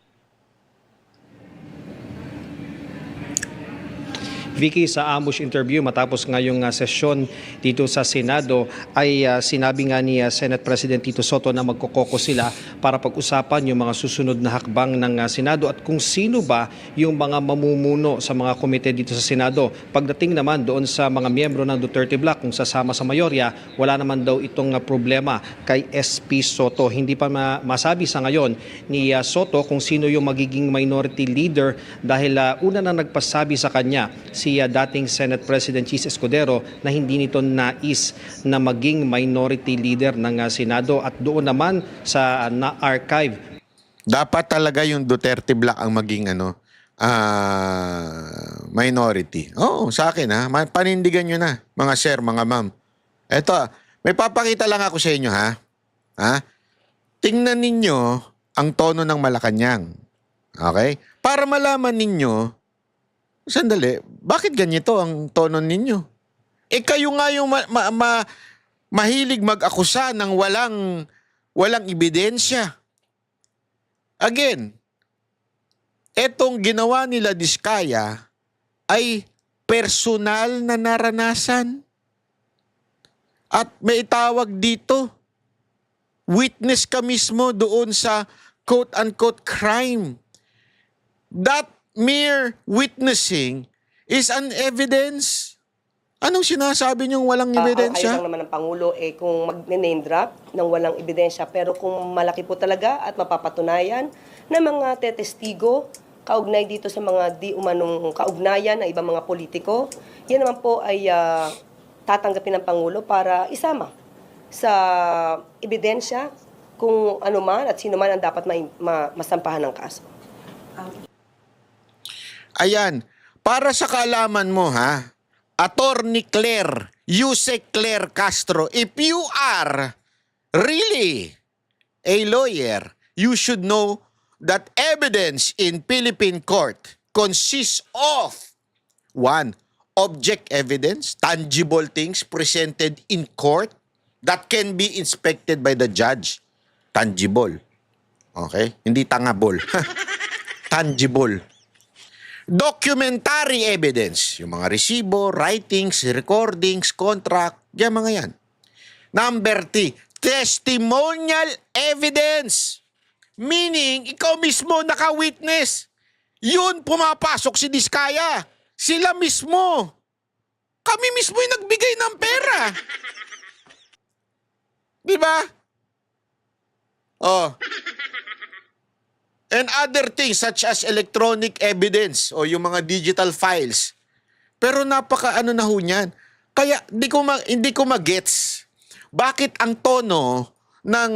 Vicky, sa ambush interview matapos ngayong sesyon dito sa Senado ay sinabi nga ni Senate President Tito Soto na magkokoko sila para pag-usapan yung mga susunod na hakbang ng Senado at kung sino ba yung mga mamumuno sa mga komite dito sa Senado. Pagdating naman doon sa mga miyembro ng Duterte Bloc kung sasama sa mayorya, wala naman daw itong problema kay SP Soto. Hindi pa masabi sa ngayon ni Soto kung sino yung magiging minority leader dahil una na nagpasabi sa kanya si dating Senate President Chis Escudero na hindi nito nais na maging minority leader ng Senado at doon naman sa na-archive. Dapat talaga yung Duterte Bloc ang maging minority. Oo, sa akin panindigan nyo na, mga sir, mga ma'am. Eto, may papakita lang ako sa inyo Tingnan ninyo ang tono ng Malacanang. Okay? Para malaman ninyo, sandali, bakit ganito ang tono ninyo? Kayo nga yung mahilig mag-akusa ng walang ebidensya. Again, etong ginawa nila Diskaya ay personal na naranasan. At may tawag dito, witness ka mismo doon sa quote-unquote crime. That mere witnessing is an evidence. Anong sinasabi niyong walang ebidensya? Ayaw lang naman ng Pangulo kung mag-name drop ng walang ebidensya. Pero kung malaki po talaga at mapapatunayan na mga tetestigo kaugnay dito sa mga di umanong kaugnayan ng ibang mga politiko, yan naman po ay tatanggapin ng Pangulo para isama sa ebidensya kung ano man at sino man ang dapat masampahan ng kaso. Ayan, para sa kaalaman mo Attorney Claire, Yusek Claire Castro, if you are really a lawyer, you should know that evidence in Philippine court consists of 1. Object evidence, tangible things presented in court that can be inspected by the judge. Tangible. Okay? Hindi tangable. Tangible. Documentary evidence, yung mga resibo, writings, recordings, contract, yan mga yan. Number 3, testimonial evidence. Meaning, ikaw mismo naka-witness. Yun, pumapasok si Diskaya. Sila mismo. Kami mismo yung nagbigay ng pera. Di ba? Oh. and other things such as electronic evidence o yung mga digital files. Pero napaka ano na ho niyan. Kaya hindi ko magets bakit ang tono ng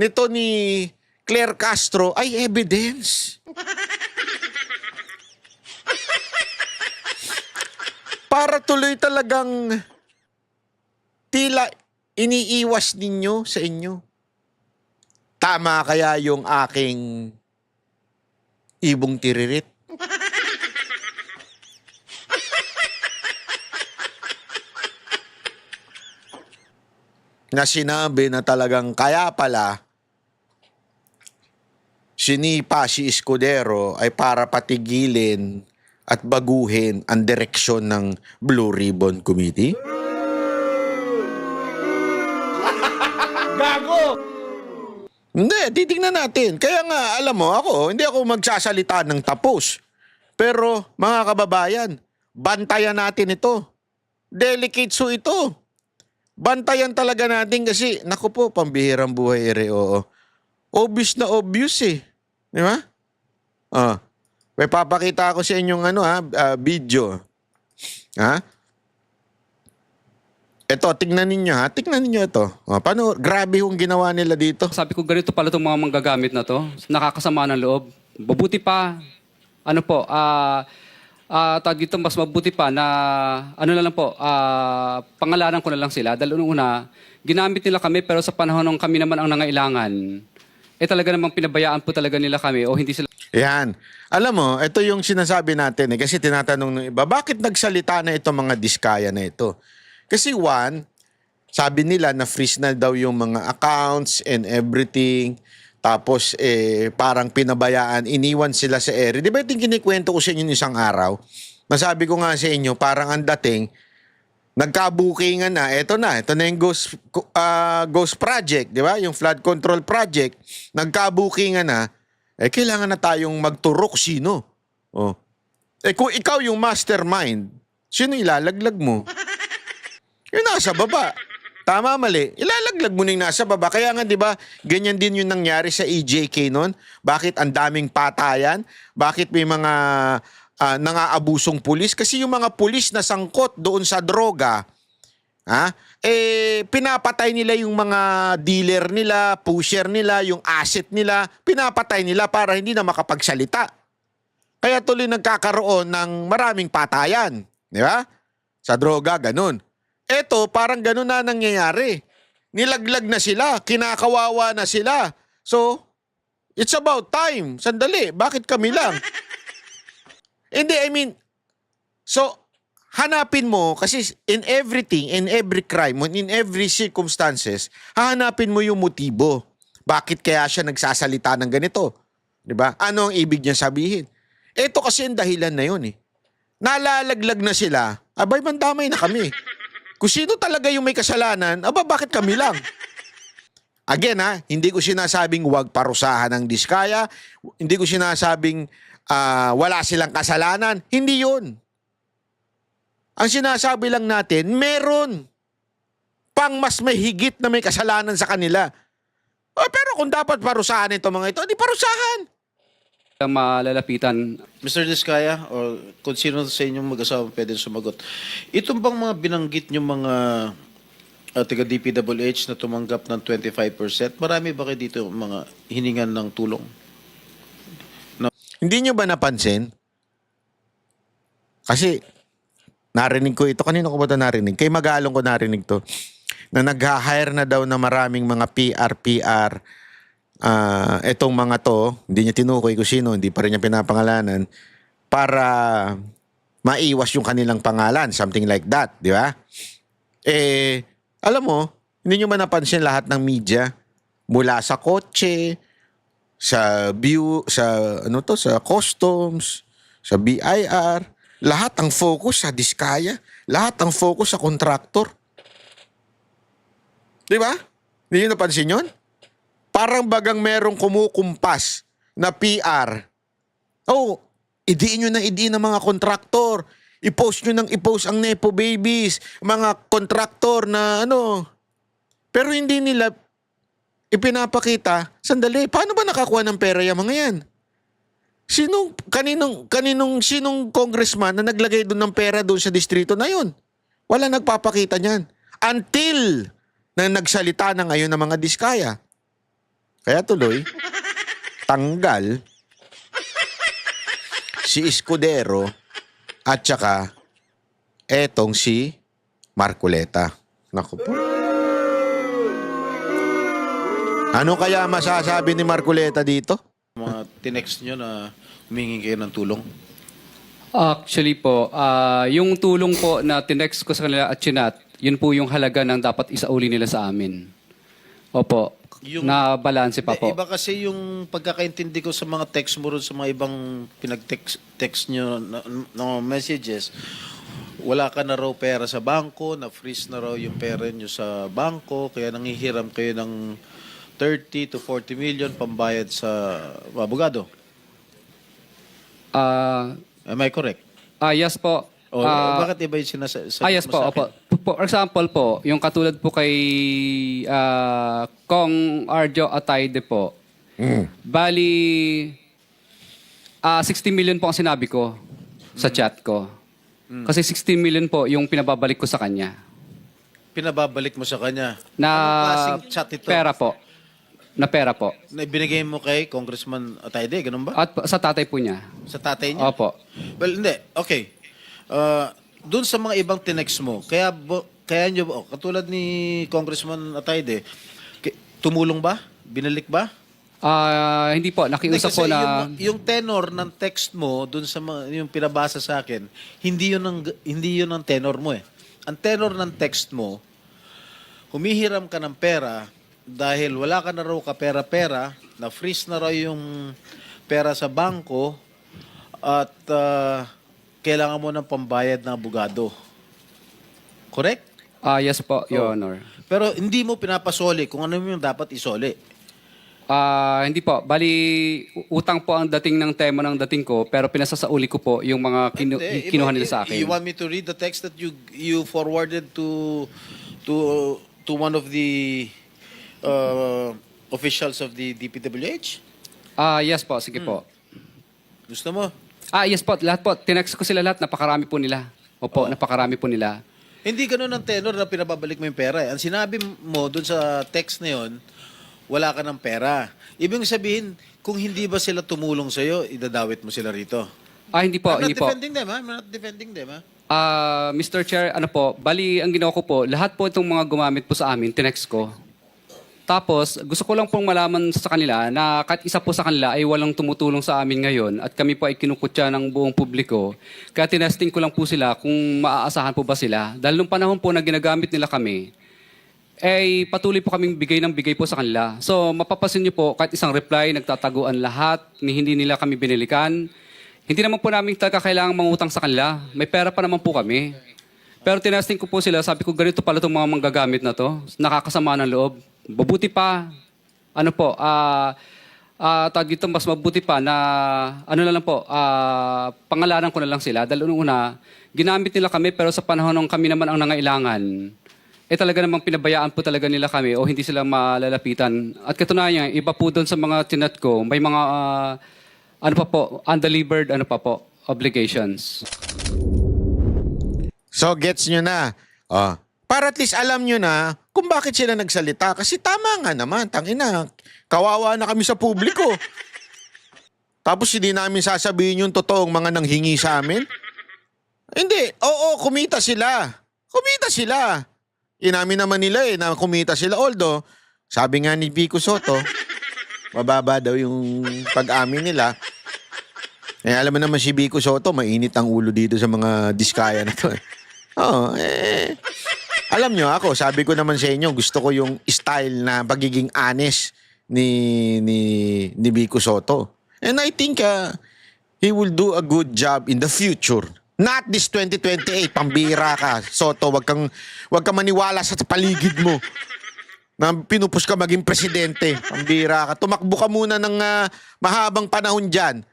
nito ni Claire Castro ay evidence. Para tuloy talagang tila iniiwas ninyo sa inyo. Tama kaya yung aking ibong tiririt? Na sinabi na talagang kaya pala sinipa si Escudero ay para patigilin at baguhin ang direksyon ng Blue Ribbon Committee? Gago! Hindi, titignan natin. Kaya nga, alam mo, hindi ako magsasalita ng tapos. Pero, mga kababayan, bantayan natin ito. Delicate so ito. Bantayan talaga natin kasi, naku po, pambihirang buhay oo. Obvious na obvious eh. Di ba? May papakita ako sa inyong video. Ha? Ito, tignan ninyo ha. Tignan ninyo ito. Paano, grabe yung ginawa nila dito. Sabi ko, ganito pala itong mga manggagamit na to. Nakakasama ng loob. Mabuti pa, tag dito, mas mabuti pa na, pangalanan ko na lang sila. Dahil una, ginamit nila kami pero sa panahon ng kami naman ang nangailangan, talaga namang pinabayaan po talaga nila kami o hindi sila. Yan. Alam mo, ito yung sinasabi natin kasi tinatanong ng iba, bakit nagsalita na itong mga diskaya na ito? Kasi one, sabi nila na freeze na daw yung mga accounts and everything. Tapos parang pinabayaan, iniwan sila sa ere. Di ba yung kinikwento ko sa inyo isang araw? Nasabi ko nga sa inyo, parang ang dating, nagkabukingan na. Ito na yung Ghost Project, di ba? Yung flood control project. Nagkabukingan na. Kailangan na tayong magturok sino. Kung ikaw yung mastermind, sino ilalaglag mo? Yung nasa baba. Tama, mali. Ilalaglag mo na yung nasa baba. Kaya nga, di ba, ganyan din yung nangyari sa EJK noon. Bakit ang daming patayan? Bakit may mga nangaabusong pulis? Kasi yung mga pulis na sangkot doon sa droga, pinapatay nila yung mga dealer nila, pusher nila, yung asset nila, pinapatay nila para hindi na makapagsalita. Kaya tuloy nagkakaroon ng maraming patayan. Di ba? Sa droga, ganun. Eto, parang ganun na nangyayari. Nilaglag na sila, kinakawawa na sila. So, it's about time. Sandali, bakit kami lang? Hindi, so, hanapin mo, kasi in everything, in every crime, in every circumstances, hahanapin mo yung motibo. Bakit kaya siya nagsasalita ng ganito? Diba? Ano ang ibig niya sabihin? Ito kasi ang dahilan na yun eh. Nalalaglag na sila, abay, mandamay na kami. Kung sino talaga yung may kasalanan, bakit kami lang? Again hindi ko sinasabing huwag parusahan ng diskaya, hindi ko sinasabing wala silang kasalanan, hindi yun. Ang sinasabi lang natin, meron pang mas may higit na may kasalanan sa kanila. Pero kung dapat parusahan ito mga ito, di parusahan. Malalapitan. Mr. Diskaya, o kung sino sa inyong mag-asawa pwede sumagot. Itong bang mga binanggit nyo mga taga DPWH na tumanggap ng 25%, marami ba kayo dito mga hiningan ng tulong? Hindi nyo ba napansin? Kasi narinig ko ito. Kanino ko ba ito narinig? Kay Magalong ko narinig to. Na nag-hire na daw na maraming mga PR. Etong mga to, hindi niya tinukoy kung sino, hindi pa rin niya pinapangalanan, para maiwas yung kanilang pangalan, something like that, di ba? Alam mo, hindi nyo ba napansin lahat ng media, mula sa kotse, sa sa customs, sa BIR, lahat ang focus sa diskaya, lahat ang focus sa contractor. Di ba? Hindi nyo napansin yun? Parang bagang merong kumukumpas na PR. Idiin nyo ng mga kontraktor. I-post nyo i-post ang Nepo Babies. Mga kontraktor na Pero hindi nila ipinapakita, sandali, paano ba nakakuha ng pera yung mga yan? Sinong congressman na naglagay doon ng pera doon sa distrito na yun? Wala nagpapakita niyan. Until na nagsalita na ngayon ng mga diskaya. Kaya tuloy, tanggal si Escudero at saka etong si Marcoleta. Naku po. Ano kaya masasabi ni Marcoleta dito? Mga tinext nyo na humingi kayo ng tulong? Actually po, yung tulong po na tinext ko sa kanila at chinat, yun po yung halaga ng dapat isauli nila sa amin. Opo, na balanse pa po. Iba kasi yung pagkakaintindi ko sa mga text mo ron sa mga ibang pinag-text nyo na messages. Wala ka na raw pera sa bangko, na-freeze na raw yung pera nyo sa bangko, kaya nangihiram kayo ng 30 to 40 million pambayad sa abogado. Am I correct? Yes po. O, bakit iba yung sinasabi Yes mo sa po, akin? opo. For example po, yung katulad po kay Kong Arjo Atayde po, bali 60 million po ang sinabi ko sa chat ko. Kasi 16 million po yung pinababalik ko sa kanya. Pinababalik mo sa kanya? Na Anong klaseng chat ito? pera po. Na pera po. Na ibinigay mo kay Congressman Atayde, ganun ba? At sa tatay po niya. Sa tatay niya? Opo. Well, hindi. Okay. Doon sa mga ibang tinext mo, kaya nyo, katulad ni Congressman Atayde, tumulong ba? Binalik ba? Hindi po. Nakiusap po na... Yung tenor ng text mo, doon sa yung pinabasa sa akin, hindi yun ang tenor mo eh. Ang tenor ng text mo, humihiram ka ng pera dahil wala ka na raw kapera-pera, na-freeze na raw yung pera sa bangko, at kailangan mo ng pambayad ng abogado. Correct? Yes po, Your Honor. Pero hindi mo pinapasoli kung ano yung dapat isoli. Hindi po. Bali, utang po ang dating ng tema ng dating ko, pero pinasasauli ko po yung mga kinuha nila sa akin. You want me to read the text that you forwarded to one of the officials of the DPWH? Yes po, sige po. Gusto mo? Yes po, lahat po. Tinext ko sila lahat, napakarami po nila. Opo, napakarami po nila. Hindi ganun ang tenor na pinababalik mo yung pera. Ang sinabi mo dun sa text na yun, wala ka ng pera. Ibig sabihin, kung hindi ba sila tumulong sa'yo, idadawit mo sila rito. Hindi po, I'm not hindi po. defending them, ha? I'm not defending them, ha? Mr. Chair, ano po, bali, ang ginawa ko po, lahat po itong mga gumamit po sa amin, tinext ko. Tapos, gusto ko lang pong malaman sa kanila na kahit isa po sa kanila ay walang tumutulong sa amin ngayon at kami po ay kinukutya ng buong publiko. Kaya tinesting ko lang po sila kung maaasahan po ba sila. Dahil nung panahon po na ginagamit nila kami, ay patuloy po kaming bigay ng bigay po sa kanila. So, mapapasin niyo po, kahit isang reply, nagtataguan lahat, ni hindi nila kami binilikan. Hindi naman po namin talaga kailangang mangutang sa kanila. May pera pa naman po kami. Pero tinesting ko po sila, sabi ko, ganito pala itong mga manggagamit na to. Nakakasama ng loob. Mabuti pa, ano po, tawag dito, mas mabuti pa na, ano na lang po, pangalanan ko na lang sila. Dahil una, ginamit nila kami, pero sa panahon ng kami naman ang nangailangan, talaga namang pinabayaan po talaga nila kami o hindi sila malalapitan. At katunayan, iba po doon sa mga tinat ko, may mga, ano pa po, undelivered, ano pa po, obligations. So, gets nyo na. Para at least alam nyo na kung bakit sila nagsalita. Kasi tama nga naman, tangina, kawawa na kami sa publiko. Tapos hindi namin sasabihin yung totoong mga nanghingi sa amin. Hindi, oo, kumita sila. Kumita sila. Inamin naman nila na kumita sila. Although, sabi nga ni Vico Soto, mababa daw yung pag-amin nila. Alam mo naman si Vico Soto, mainit ang ulo dito sa mga diskaya na to. Alam nyo ako, sabi ko naman sa inyo, gusto ko yung style na pagiging honest ni Vico Soto. And I think he will do a good job in the future. Not this 2028, pambira ka. Soto, wag kang maniwala sa paligid mo na pinupus ka maging presidente. Pambira ka. Tumakbo ka muna ng mahabang panahon dyan.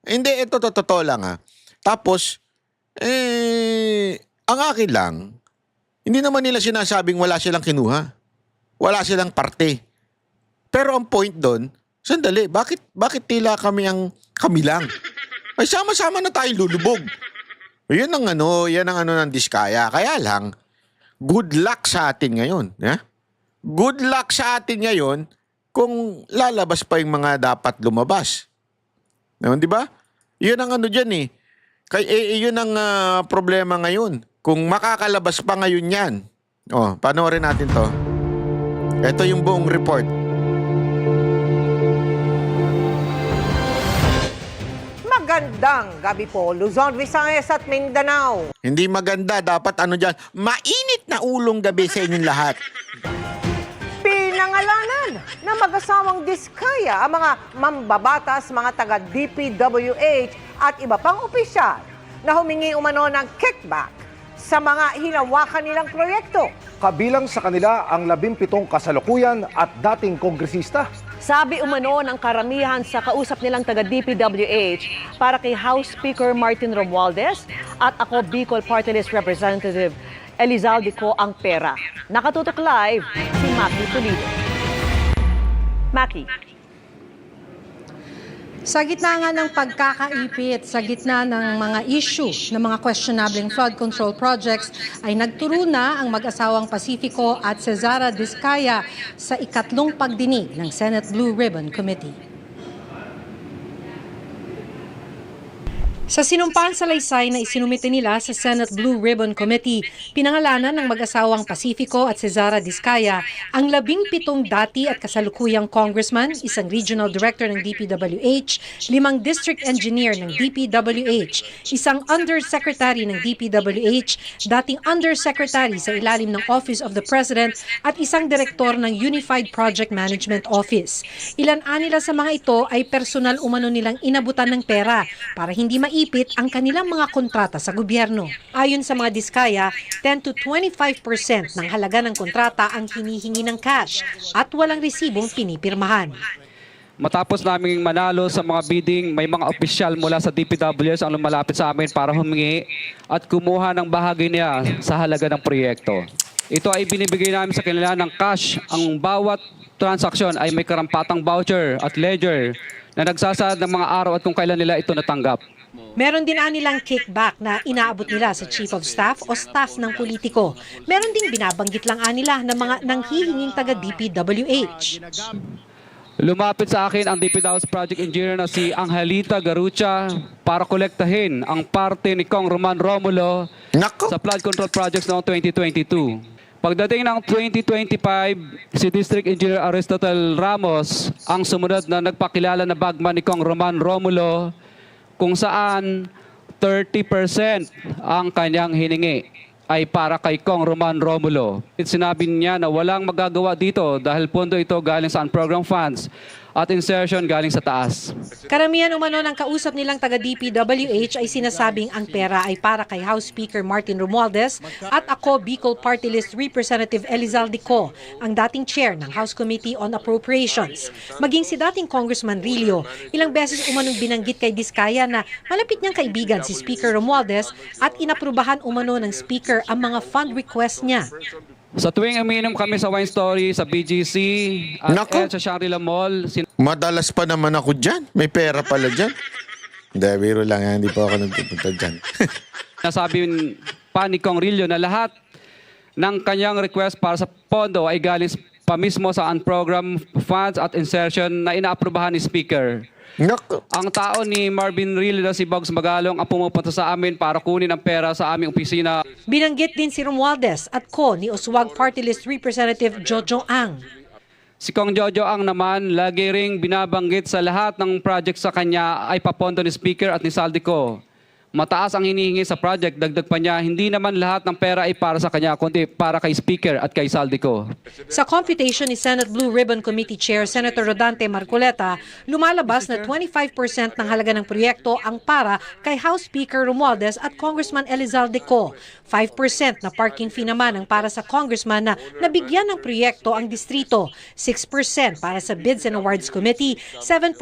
Hindi, ito totoo lang. Tapos, ang akin lang, hindi naman nila sinasabing wala silang kinuha. Wala silang parte. Pero ang point doon, sandali, bakit tila kami lang? Ay sama-sama na tayo lulubog. Yan ang ng Diskaya. Kaya lang, good luck sa atin ngayon. Good luck sa atin ngayon kung lalabas pa yung mga dapat lumabas. Di ba? Yun ang dyan eh. Yun ang problema ngayon. Kung makakalabas pa ngayon yan. Panoorin natin to. Ito yung buong report. Magandang gabi po, Luzon, Visayas at Mindanao. Hindi maganda. Dapat dyan, mainit na ulong gabi sa inyong lahat. Pinangalanan na mag-asawang Diskaya ang mga mambabatas, mga taga-DPWH at iba pang opisyal na humingi umano ng kickback sa mga hinawakan nilang proyekto. Kabilang sa kanila ang 17 kasalukuyan at dating kongresista. Sabi umano ng karamihan sa kausap nilang taga-DPWH para kay House Speaker Martin Romualdez at ako Bicol Party List Representative Elizalde Co ang pera. Nakatutok live si Maki Pulido. Maki. Sa gitna nga ng pagkakaipit, sa gitna ng mga issue ng mga questionable flood control projects, ay nagturo na ang mag-asawang Pacifico at Cesara Diskaya sa ikatlong pagdinig ng Senate Blue Ribbon Committee. Sa sinumpang salaysay na isinumite nila sa Senate Blue Ribbon Committee, pinangalanan ng mag-asawang Pacifico at Cesara Diskaya ang 17 dati at kasalukuyang congressman, isang regional director ng DPWH, 5 district engineer ng DPWH, isang undersecretary ng DPWH, dating undersecretary sa ilalim ng Office of the President at isang direktor ng Unified Project Management Office. Ilan nila sa mga ito ay personal umano nilang inabutan ng pera para hindi maipit ang kanilang mga kontrata sa gobyerno. Ayon sa mga Diskaya, 10 to 25% ng halaga ng kontrata ang hinihingi ng cash at walang resibong pinipirmahan. Matapos naming manalo sa mga bidding, may mga opisyal mula sa DPWS ang lumalapit sa amin para humingi at kumuha ng bahagi niya sa halaga ng proyekto. Ito ay binibigay namin sa kanila ng cash. Ang bawat transaksyon ay may karampatang voucher at ledger na nagsasaad ng mga araw at kung kailan nila ito natanggap. Meron din nilang kickback na inaabot nila sa Chief of Staff o staff ng politiko. Meron ding binabanggit lang nila ng mga nanghihinging taga-DPWH. Lumapit sa akin ang DPWH Project Engineer na si Angelita Garucha para kolektahin ang parte ni Kong Roman Romulo sa flood control projects noong 2022. Pagdating ng 2025, si District Engineer Aristotle Ramos ang sumunod na nagpakilala na bagman ni Kong Roman Romulo kung saan 30% ang kanyang hiningi ay para kay Kong Roman Romulo. Sinabi niya na walang magagawa dito dahil pondo ito galing sa unprogrammed funds at insertion galing sa taas. Karamihan umano ng kausap nilang taga-DPWH ay sinasabing ang pera ay para kay House Speaker Martin Romualdez at ako Bicol Party List Representative Elizalde Co, ang dating chair ng House Committee on Appropriations. Maging si dating Congressman Rillo, ilang beses umanong binanggit kay Diskaya na malapit niyang kaibigan si Speaker Romualdez at inaprubahan umano ng Speaker ang mga fund request niya. Sa tuwing umiinom kami sa Wine Story, sa BGC, at sa Shangri-La Mall, Madalas pa naman ako dyan. May pera pala dyan. Hindi, biro lang yan. Hindi pa ako nagpupunta dyan. nasabi pa ni Kong Rillo na lahat ng kanyang request para sa pondo ay galing pa mismo sa unprogrammed funds at insertion na inaaprubahan ni Speaker. Ang tao ni Marvin Rillo na si Bogs Magalong ang pumupunta sa amin para kunin ang pera sa aming opisina. Binanggit din si Romualdez at co ni Oswag Party List Representative Jojo Ang. Si Kong Jojo Ang naman lagi ring binabanggit sa lahat ng project sa kanya ay papondo ni Speaker at ni Saldico. Mataas ang hinihingi sa project, dagdag pa niya, hindi naman lahat ng pera ay para sa kanya, kundi para kay Speaker at kay Saldico. Sa computation ni Senate Blue Ribbon Committee Chair Senator Rodante Marcoleta, lumalabas na 25% ng halaga ng proyekto ang para kay House Speaker Romualdez at Congressman Elizalde Co. 5% na parking fee naman ang para sa congressman na nabigyan ng proyekto ang distrito, 6% para sa Bids and Awards Committee, 7%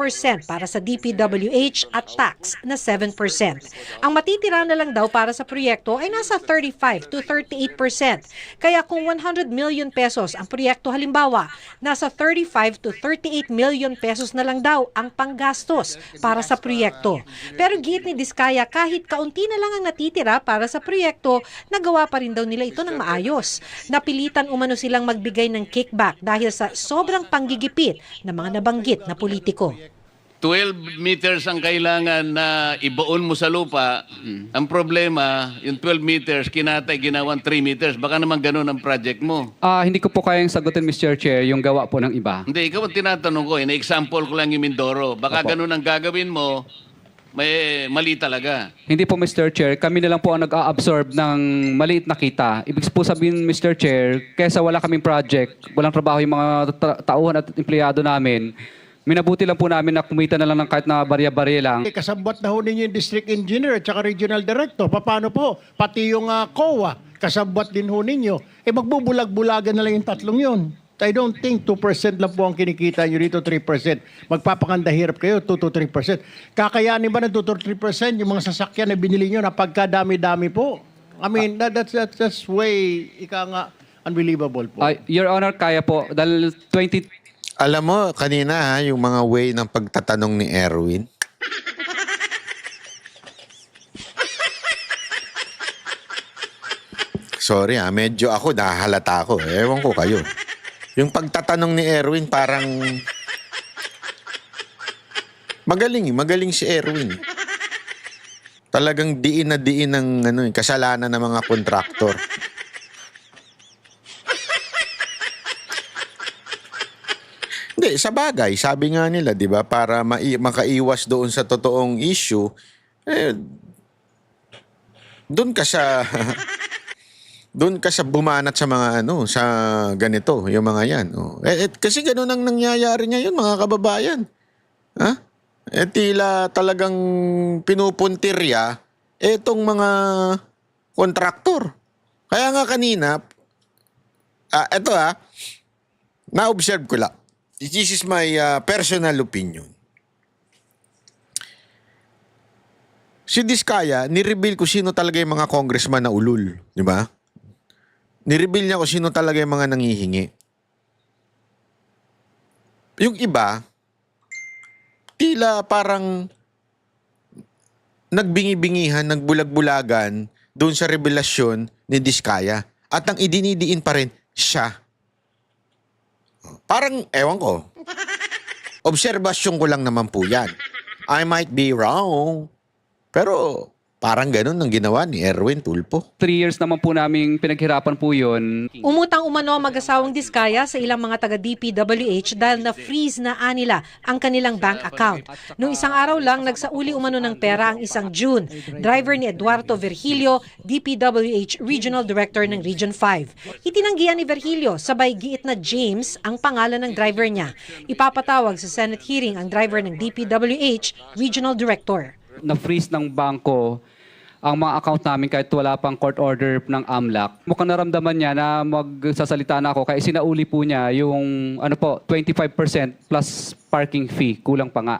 para sa DPWH at tax na 7%. Ang matitira na lang daw para sa proyekto ay nasa 35 to 38%. Kaya kung 100 million pesos ang proyekto halimbawa, nasa 35 to 38 million pesos na lang daw ang panggastos para sa proyekto. Pero giit ni Diskaya, kahit kaunti na lang ang natitira para sa proyekto, nagawa pa rin daw nila ito ng maayos. Napilitan umano silang magbigay ng kickback dahil sa sobrang panggigipit ng mga nabanggit na politiko. 12 meters ang kailangan na ibaon mo sa lupa. Ang problema, yung 12 meters, kinatay, ginawan 3 meters. Baka naman ganun ang project mo. Hindi ko po kayang sagutin, Mr. Chair, yung gawa po ng iba. Hindi, ikaw ang tinatanong ko. Na-example ko lang yung Mindoro. Baka ganun ang gagawin mo, may mali talaga. Hindi po, Mr. Chair. Kami na lang po ang nag-a-absorb ng maliit na kita. Ibig po sabihin, Mr. Chair, kesa wala kaming project, walang trabaho yung mga tauhan at empleyado namin, minabuti lang po namin na kumita na lang ng kahit na barya-barya lang. Kasabwat na ho ninyo yung district engineer at saka regional director. Paano po? Pati yung COA, kasabwat din ho ninyo. Magbubulag-bulagan na lang yung tatlong yun. I don't think 2% lang po ang kinikita nyo dito, 3%. Magpapakandahirap kayo, 2 to 3%. Kakayanin ba ng 2 to 3% yung mga sasakyan na binili nyo na pagkadami-dami po? I mean, that's way, unbelievable po. Your Honor, kaya po. Dahil 20... Alam mo, kanina yung mga way ng pagtatanong ni Erwin. Sorry medyo ako, nahahalata ako. Ewan ko kayo. Yung pagtatanong ni Erwin parang... Magaling si Erwin. Talagang diin na diin ng kasalanan ng mga kontraktor. Hindi, sa bagay, sabi nga nila, di ba, para makaiwas doon sa totoong issue, doon ka sa doon ka sa bumanat sa mga sa ganito, yung mga yan. Kasi ganoon ang nangyayari ngayon, mga kababayan. Ha? Tila talagang pinupuntirya etong mga kontraktor. Kaya nga kanina, eto na-observe ko lang. This is my personal opinion. Si Diskaya, nireveal ko sino talaga yung mga congressman na ulul. Di ba? Nireveal niya ko sino talaga yung mga nangihingi. Yung iba, tila parang nagbingi-bingihan, nagbulag-bulagan doon sa revelasyon ni Diskaya. At ang idinidiin pa rin, siya. Parang, ewan ko. Obserbasyon ko lang naman po yan. I might be wrong. Pero parang ganun ang ginawa ni Erwin Tulfo. 3 years naman po namin pinaghirapan po yun. Umutang umano ang mag-asawang Diskaya sa ilang mga taga-DPWH dahil na-freeze na nila ang kanilang bank account. Noong isang araw lang, nagsauli umano ng pera ang isang June. Driver ni Eduardo Virgilio, DPWH Regional Director ng Region 5. Itinanggihan ni Virgilio, sabay giit na James ang pangalan ng driver niya. Ipapatawag sa Senate hearing ang driver ng DPWH Regional Director. Na-freeze ng bangko ang mga account namin kahit wala pang court order ng AMLAC. Mukhang naramdaman niya na magsasalita na ako kaya sinauli po niya yung 25% plus parking fee. Kulang pa nga.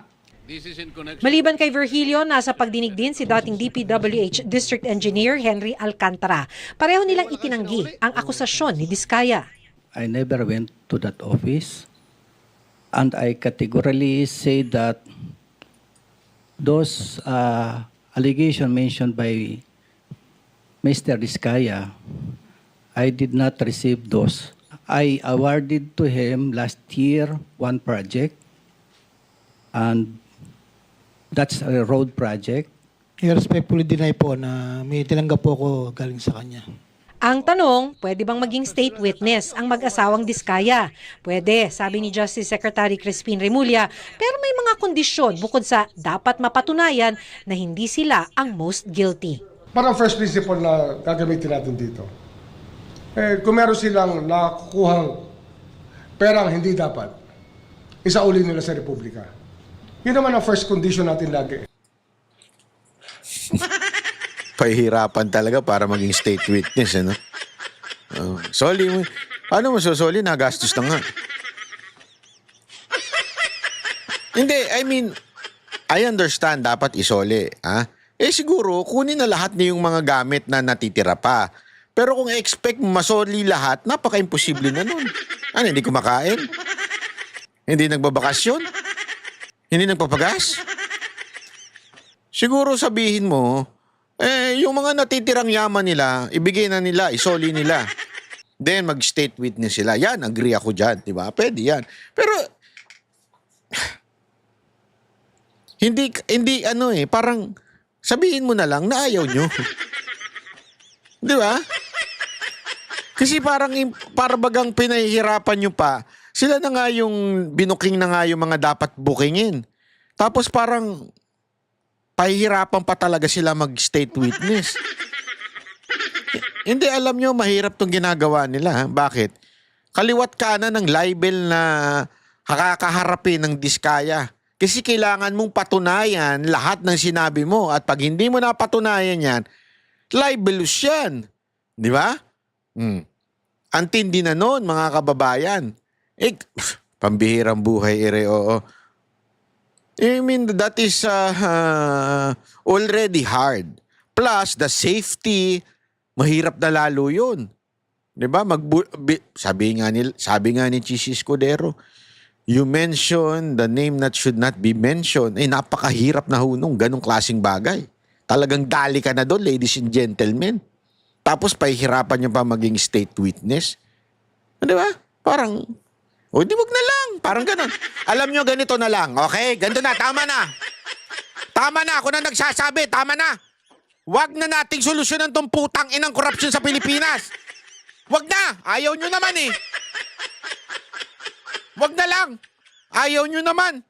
Maliban kay Virgilio, nasa pagdinig din si dating DPWH District Engineer Henry Alcantara. Pareho nilang itinanggi ang akusasyon ni Diskaya. I never went to that office and I categorically say that those allegation mentioned by Mr. Diskaya, I did not receive those. I awarded to him last year one project, and that's a road project. I respectfully deny po na may tinanggap po ako galing sa kanya. Ang tanong, pwede bang maging state witness ang mag-asawang Diskaya? Pwede, sabi ni Justice Secretary Crispin Remulla, pero may mga kondisyon bukod sa dapat mapatunayan na hindi sila ang most guilty. Parang first principle na gagamitin natin dito. Kung meron silang nakukuhang perang hindi dapat, isauli nila sa Republika. Yun naman ang first condition natin lagi. Pahihirapan talaga para maging state witness, Soli mo. Paano mo susoli? Nagastos na nga. Hindi, I mean, I understand dapat isoli, siguro kunin na lahat na yung mga gamit na natitira pa. Pero kung expect masoli lahat, napaka-imposible na nun. Ano, hindi kumakain? Hindi nagbabakasyon? Hindi nagpapagas? Siguro sabihin mo, yung mga natitirang yaman nila, ibigay na nila, isoli nila. Then mag-state witness sila. Yan, agree ako dyan, di ba? Pwede yan. Pero, hindi parang sabihin mo na lang na ayaw nyo. Di ba? Kasi para bagang pinahihirapan nyo pa, sila na nga yung binuking na nga yung mga dapat bookingin. Tapos parang pahihirapan pa talaga sila mag-state witness. Hindi, alam nyo, mahirap tong ginagawa nila. Ha? Bakit? Kaliwat kanan ng libel na kakaharapin ng Diskaya. Kasi kailangan mong patunayan lahat ng sinabi mo. At pag hindi mo napatunayan yan, libelous yan. Di ba? Antindi na nun, mga kababayan. Pambihirang buhay, oo. I mean, that is already hard. Plus, the safety, mahirap na lalo yun. Diba? Sabi nga ni Chis Escudero, you mention the name that should not be mentioned. Napakahirap na hunong ganong klaseng bagay. Talagang dali ka na doon, ladies and gentlemen. Tapos, pahihirapan nyo pa maging state witness. Diba? Parang, di wag na lang. Parang ganon. Alam nyo, ganito na lang. Okay? Ganito na. Tama na. Tama na. Ako na nagsasabi. Tama na. Wag na nating solusyonan tong putang inang korupsyon sa Pilipinas. Wag na. Ayaw nyo naman eh. Wag na lang. Ayaw nyo naman.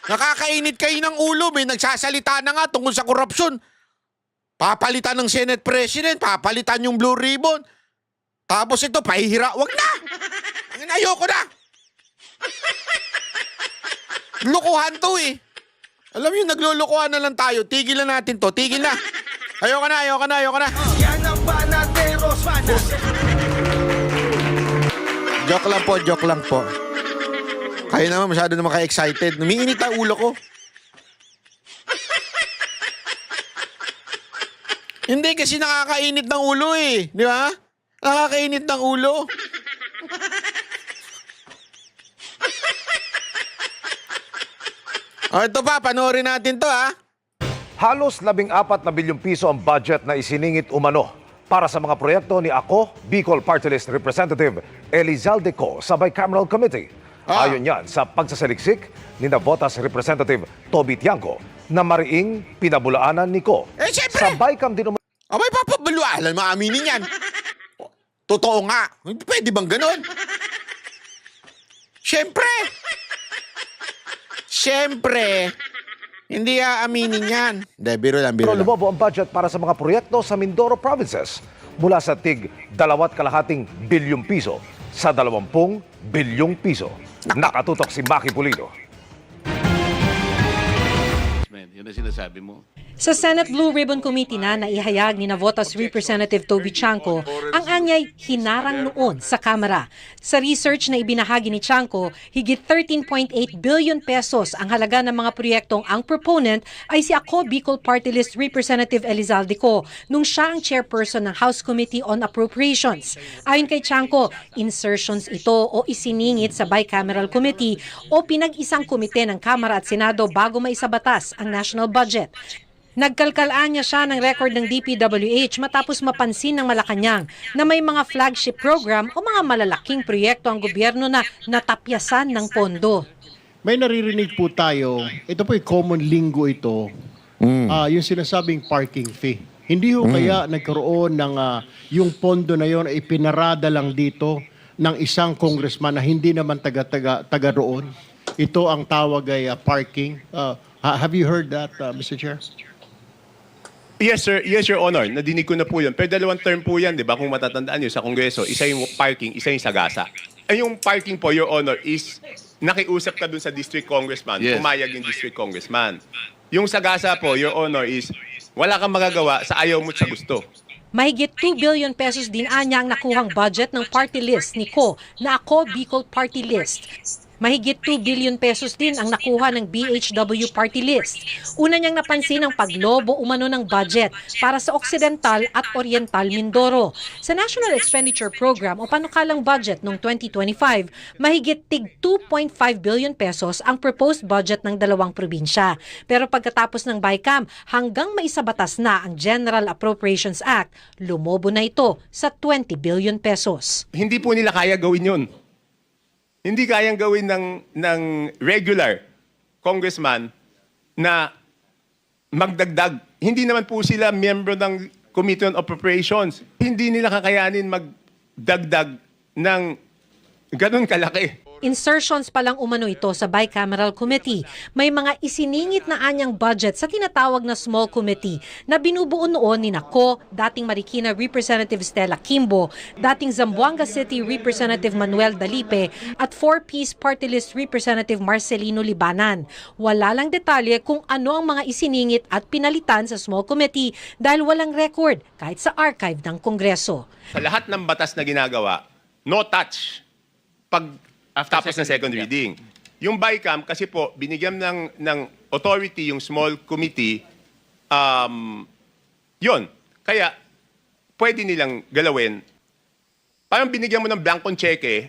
Nakakainit kayo ng ulo. May nagsasalita na nga tungkol sa korupsyon. Papalitan ng Senate President. Papalitan yung Blue Ribbon. Tapos ito, pahihira. Wag na. Ayoko na. Lukuhan to eh. Alam mo, naglulukuhan na lang tayo. Tigil na natin to. Tigil na. Ayoko na. Yan ang Banateros. Joke lang po. Kayo naman masyado naman ka-excited. Umiinit ang ulo ko. Hindi kasi nakakainit ng ulo eh. Di ba? Nakakainit ng ulo. Ito pa, panoorin natin to ha. Halos 14 na bilyong piso ang budget na isiningit umano para sa mga proyekto ni Ako Bicol Party List Representative Elizalde Co sa Bicameral Committee. Ayon yan sa pagsasaliksik ni Navotas Representative Toby Tiangco na mariing pinabulaanan ni Co. Siyempre! Sa Bicam din Abay, papabalualan, maaminin yan. Totoo nga. Pwede bang ganon? Siyempre, hindi aaminin yan. Hindi, biro lang. lumobo ang budget para sa mga proyekto sa Mindoro Provinces mula sa tig 2.5 bilyong piso sa 20 bilyong piso. Nakatutok si Maki Pulido. Yun ang sinasabi mo. Sa Senate Blue Ribbon Committee na naihayag ni Navotas Representative Toby Tiangco ang anyay hinarang noon sa Kamara. Sa research na ibinahagi ni Tiangco, higit 13.8 billion pesos ang halaga ng mga proyektong ang proponent ay si Ako Bicol Party List Representative Elizalde Co nung siya ang chairperson ng House Committee on Appropriations. Ayon kay Tiangco, insertions ito o isiningit sa Bicameral Committee o pinag-isang komite ng Kamara at Senado bago maisabatas ang national budget. Nagkalkalaan niya siya ng record ng DPWH matapos mapansin ng Malacanang na may mga flagship program o mga malalaking proyekto ang gobyerno na natapyasan ng pondo. May naririnig po tayo, ito po yung common lingo ito, yung sinasabing parking fee. Hindi ho kaya nagkaroon ng yung pondo na yon ay pinarada lang dito ng isang congressman na hindi naman taga roon. Ito ang tawag ay parking. Have you heard that, Mr. Chair? Yes, sir. Yes, Your Honor. Nadinig ko na po yun. Pero dalawang term po yan, di ba? Kung matatandaan nyo sa Kongreso, isa yung parking, isa yung sagasa. Ay, yung parking po, Your Honor, is nakiusap ka dun sa district congressman. Yes. Pumayag yung district congressman. Yung sagasa po, Your Honor, is wala kang magagawa sa ayaw mo at sa gusto. Mahigit 2 billion pesos din anya ang nakuhang budget ng party list ni Co na Ako Bicol Party List. Mahigit 2 billion pesos din ang nakuha ng BHW party list. Una niyang napansin ang paglobo umano ng budget para sa Occidental at Oriental Mindoro. Sa National Expenditure Program o panukalang budget noong 2025, mahigit tig 2.5 billion pesos ang proposed budget ng dalawang probinsya. Pero pagkatapos ng BICAM, hanggang maisabatas na ang General Appropriations Act, lumobo na ito sa 20 billion pesos. Hindi po nila kaya gawin yun. Hindi kayang gawin ng regular congressman na magdagdag. Hindi naman po sila miyembro ng Committee on Appropriations. Hindi nila kakayanin magdagdag ng ganun kalaki. Insertions pa lang umano ito sa Bicameral Committee. May mga isiningit na anyang budget sa tinatawag na Small Committee na binubuo noon ni Nako, dating Marikina Representative Stella Kimbo, dating Zamboanga City Representative Manuel Dalipe at 4-piece Party List Representative Marcelino Libanan. Wala lang detalye kung ano ang mga isiningit at pinalitan sa Small Committee dahil walang record kahit sa archive ng Kongreso. Sa lahat ng batas na ginagawa, no touch pag tapos ng second reading. Yung BICAM, kasi po, binigyan ng authority yung small committee, yun. Kaya, pwede nilang galawin. Parang binigyan mo ng blankong cheque,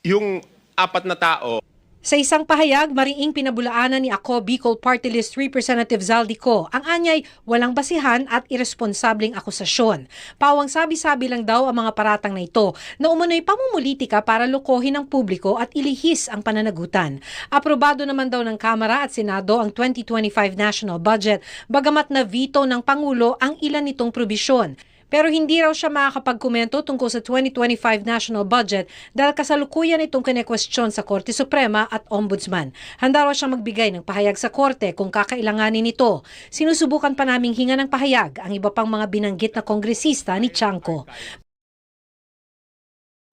yung 4 na tao. Sa isang pahayag, mariing pinabulaanan ni Ako Bicol Party List Representative Zaldico ang anyay walang basihan at irresponsableng akusasyon. Pawang sabi-sabi lang daw ang mga paratang na ito na umano'y pamumulitika para lokohin ang publiko at ilihis ang pananagutan. Aprobado naman daw ng Kamara at Senado ang 2025 national budget bagamat na veto ng Pangulo ang ilan nitong probisyon. Pero hindi raw siya makakapagkomento tungkol sa 2025 national budget dahil kasalukuyan itong kinekwestiyon sa Korte Suprema at Ombudsman. Handa raw siya magbigay ng pahayag sa Korte kung kakailanganin ito. Sinusubukan pa naming hinga ng pahayag ang iba pang mga binanggit na kongresista ni Tiangco.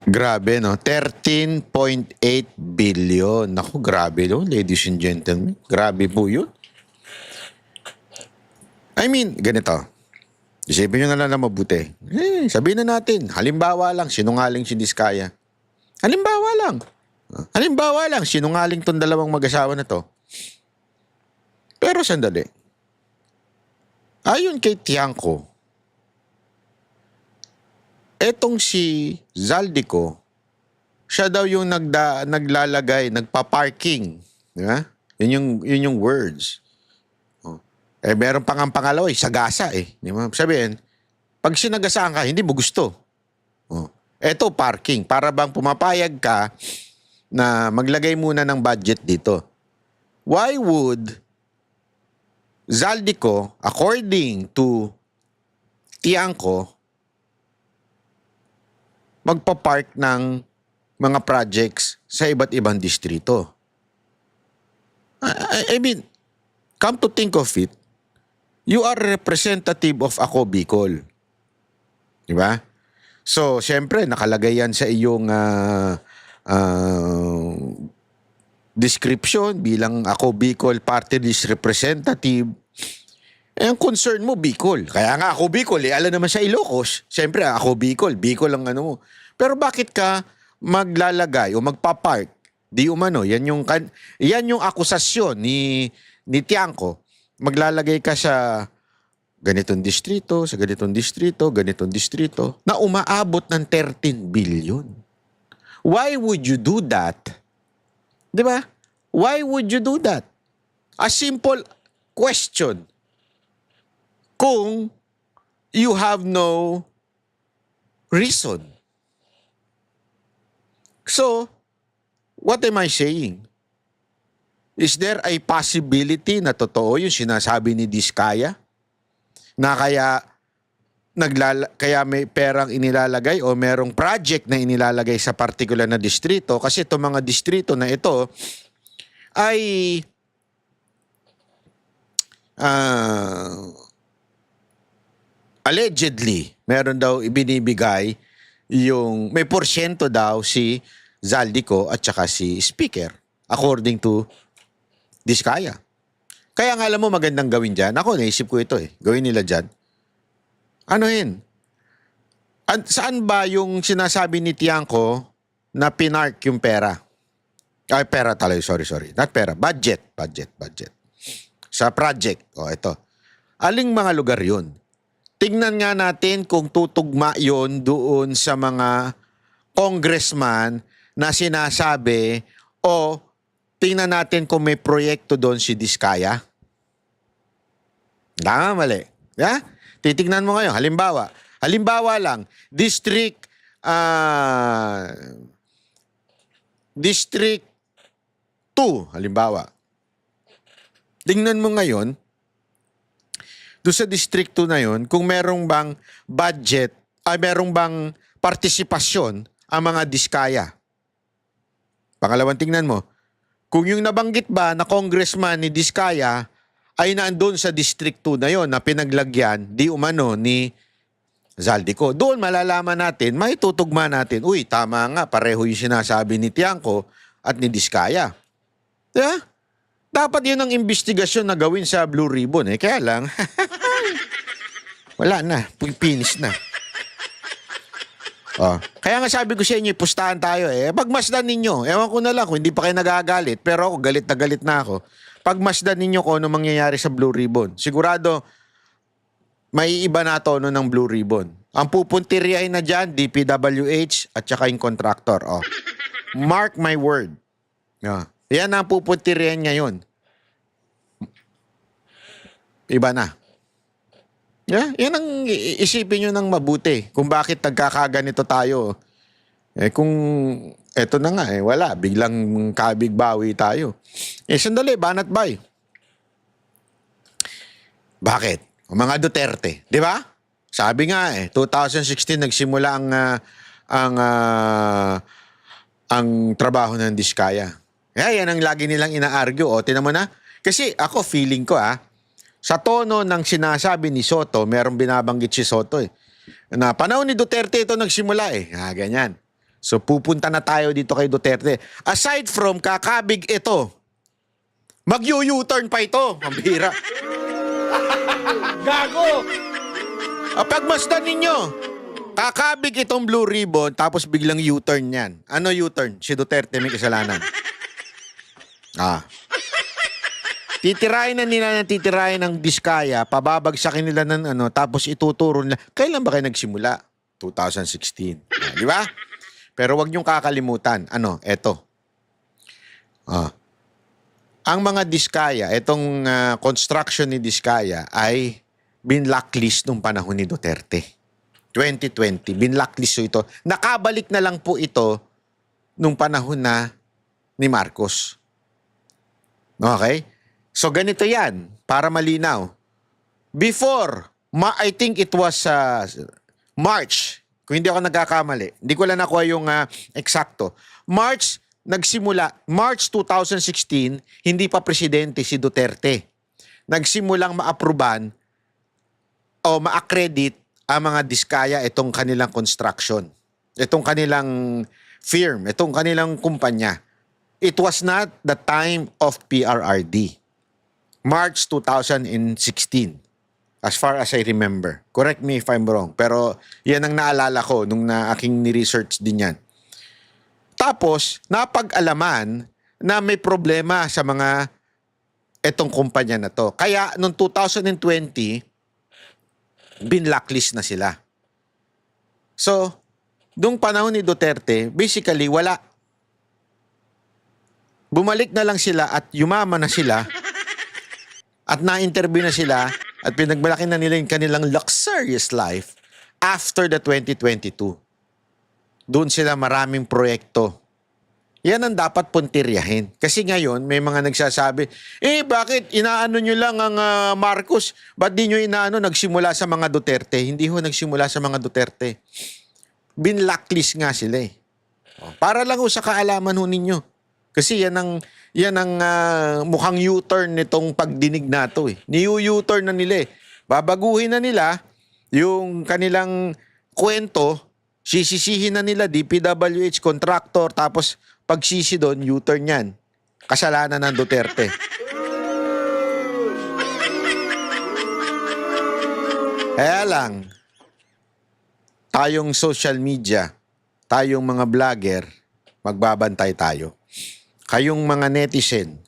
Grabe, no? 13.8 billion. Naku, grabe, no? Ladies and gentlemen. Grabe po yun. I mean, ganito. Isipin nyo na lang na mabuti. Sabihin na natin, halimbawa lang, sinungaling si Diskaya. Halimbawa lang. Halimbawa lang, sinungaling tong dalawang mag-asawa na to. Pero sandali. Ayon kay Tiangco, etong si Zaldico, siya daw yung naglalagay, nagpa-parking. Di ba? Yun yung words. Meron pang ang pangalawa, sagasa eh. Di ba? Sabihin, pag sinagasaan ka, hindi mo gusto. Eto, parking. Para bang pumapayag ka na maglagay muna ng budget dito. Why would Zaldico, according to Tiangco, magpapark ng mga projects sa iba't ibang distrito? I mean, come to think of it, you are representative of Ako Bicol. Di ba? So, siyempre, nakalagay yan sa iyong description bilang Ako Bicol Party List Representative. Ang concern mo, Bicol. Kaya nga Ako Bicol, alam naman sa Ilocos. Siyempre, Ako Bicol. Bicol ang ano mo. Pero bakit ka maglalagay o magpapark? Di umano, yan yung akusasyon ni Tiangco. Maglalagay ka sa ganitong distrito, sa ganitong distrito, ganitong distrito, na umaabot ng 13 billion. Why would you do that? Di ba? Why would you do that? A simple question. Kung you have no reason. So, what am I saying? Is there a possibility na totoo yung sinasabi ni Diskaya? Na kaya may perang inilalagay o merong project na inilalagay sa particular na distrito kasi itong mga distrito na ito ay allegedly meron daw ibinibigay yung may porsyento daw si Zaldico at saka si Speaker according to Diskaya. Kaya nga alam mo magandang gawin dyan. Ako, naisip ko ito eh. Gawin nila dyan. Anuhin? Saan ba yung sinasabi ni Tiangco na pinark yung pera? Ay, pera talaga. Sorry. Not pera. Budget. Sa project. Ito. Aling mga lugar yun? Tingnan nga natin kung tutugma yon doon sa mga congressman na sinasabi o tingnan natin kung may proyekto doon si Diskaya. Tama, mali. Yeah? Titignan mo ngayon. Halimbawa lang, District 2, halimbawa. Tingnan mo ngayon, doon sa District 2 na yun, kung merong bang budget, merong bang partisipasyon ang mga Diskaya. Pangalawang tingnan mo, kung yung nabanggit ba na congressman ni Diskaya ay naandun sa District 2 na yon na pinaglagyan di umano ni Zaldico. Doon malalaman natin, may tutugma natin, uy, tama nga, pareho yung sinasabi ni Tiangco at ni Diskaya. Yeah? Dapat yun ang investigasyon na gawin sa Blue Ribbon. Kaya lang, wala na, finish na. Kaya nga sabi ko sa inyo, pustahan tayo Pagmasdan ninyo, ewan ko na lang kung hindi pa kayo nagagalit, pero ako galit na ako. Pagmasdan ninyo kung ano mangyayari sa Blue Ribbon. Sigurado, may iba na tono ng Blue Ribbon. Ang pupuntiryahin na dyan, DPWH at saka yung contractor. Mark my word. Yan ang pupuntiryahin ngayon. Iba na. Yan ang isipin nyo ng mabuti kung bakit nagkakaganito tayo. Kung eto na nga, wala. Biglang kabig-bawi tayo. Sandali, banat bay. Bakit? Mga Duterte, di ba? Sabi nga 2016 nagsimula ang trabaho ng Diskaya. Yan ang lagi nilang ina-argue. Tinan mo na. Kasi ako feeling ko sa tono ng sinasabi ni Soto, merong binabanggit si Soto na panahon ni Duterte ito nagsimula ganyan. So pupunta na tayo dito kay Duterte. Aside from kakabig ito, mag-U-turn pa ito. Mambira. Gago! Pagmasdan ninyo, kakabig itong Blue Ribbon, tapos biglang U-turn yan. Ano U-turn? Si Duterte may kasalanan. Titirahin na nila ng Diskaya, pababagsakin nila ng tapos ituturo nila. Kailan ba kayo nagsimula? 2016. Di ba? Pero wag niyong kakalimutan. Eto. Ang mga Diskaya, itong construction ni Diskaya ay binlacklist nung panahon ni Duterte. 2020, binlacklist ito. Nakabalik na lang po ito nung panahon na ni Marcos. Okay? So ganito yan, para malinaw. Before, I think it was March, kung hindi ako nagkakamali, hindi ko lang nakuha yung eksakto. March 2016, hindi pa presidente si Duterte. Nagsimulang ma-approvean o ma-accredit ang mga Diskaya itong kanilang construction. Itong kanilang firm, itong kanilang kumpanya. It was not the time of PRRD. March 2016. As far as I remember. Correct me if I'm wrong. Pero yan ang naalala ko nung aking ni-research din yan. Tapos, napag-alaman na may problema sa mga etong kumpanya na to. Kaya, noong 2020, binlacklist na sila. So, nung panahon ni Duterte, basically, wala. Bumalik na lang sila at yumaman na sila at na-interview na sila at pinagmalaki na nila yung kanilang luxurious life after the 2022. Doon sila maraming proyekto. Yan ang dapat puntiryahin. Kasi ngayon, may mga nagsasabi, bakit inaano nyo lang ang Marcos? Ba't di nyo inaano nagsimula sa mga Duterte? Hindi ho nagsimula sa mga Duterte. Binlacklist nga sila Para lang ho sa kaalaman ho ninyo. Kasi yan ang mukhang U-turn nitong pagdinig na to Ni-U-turn na nila Babaguhin na nila yung kanilang kwento. Sisisihin na nila DPWH contractor, tapos pagsisi doon, U-turn yan. Kasalanan ng Duterte. Kaya lang, tayong social media, tayong mga vlogger, magbabantay tayo. kayong mga netizen,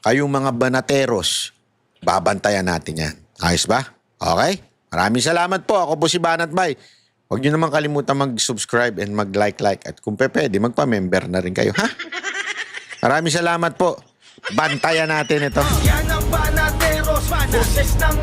kayong mga banateros, babantayan natin yan. Ayos ba? Okay? Maraming salamat po. Ako po si Banat Bay. Huwag nyo naman kalimutan mag-subscribe and mag-like. At kung pwede, magpa-member na rin kayo. Ha? Maraming salamat po. Bantayan natin ito. Yan ang banateros, boses ng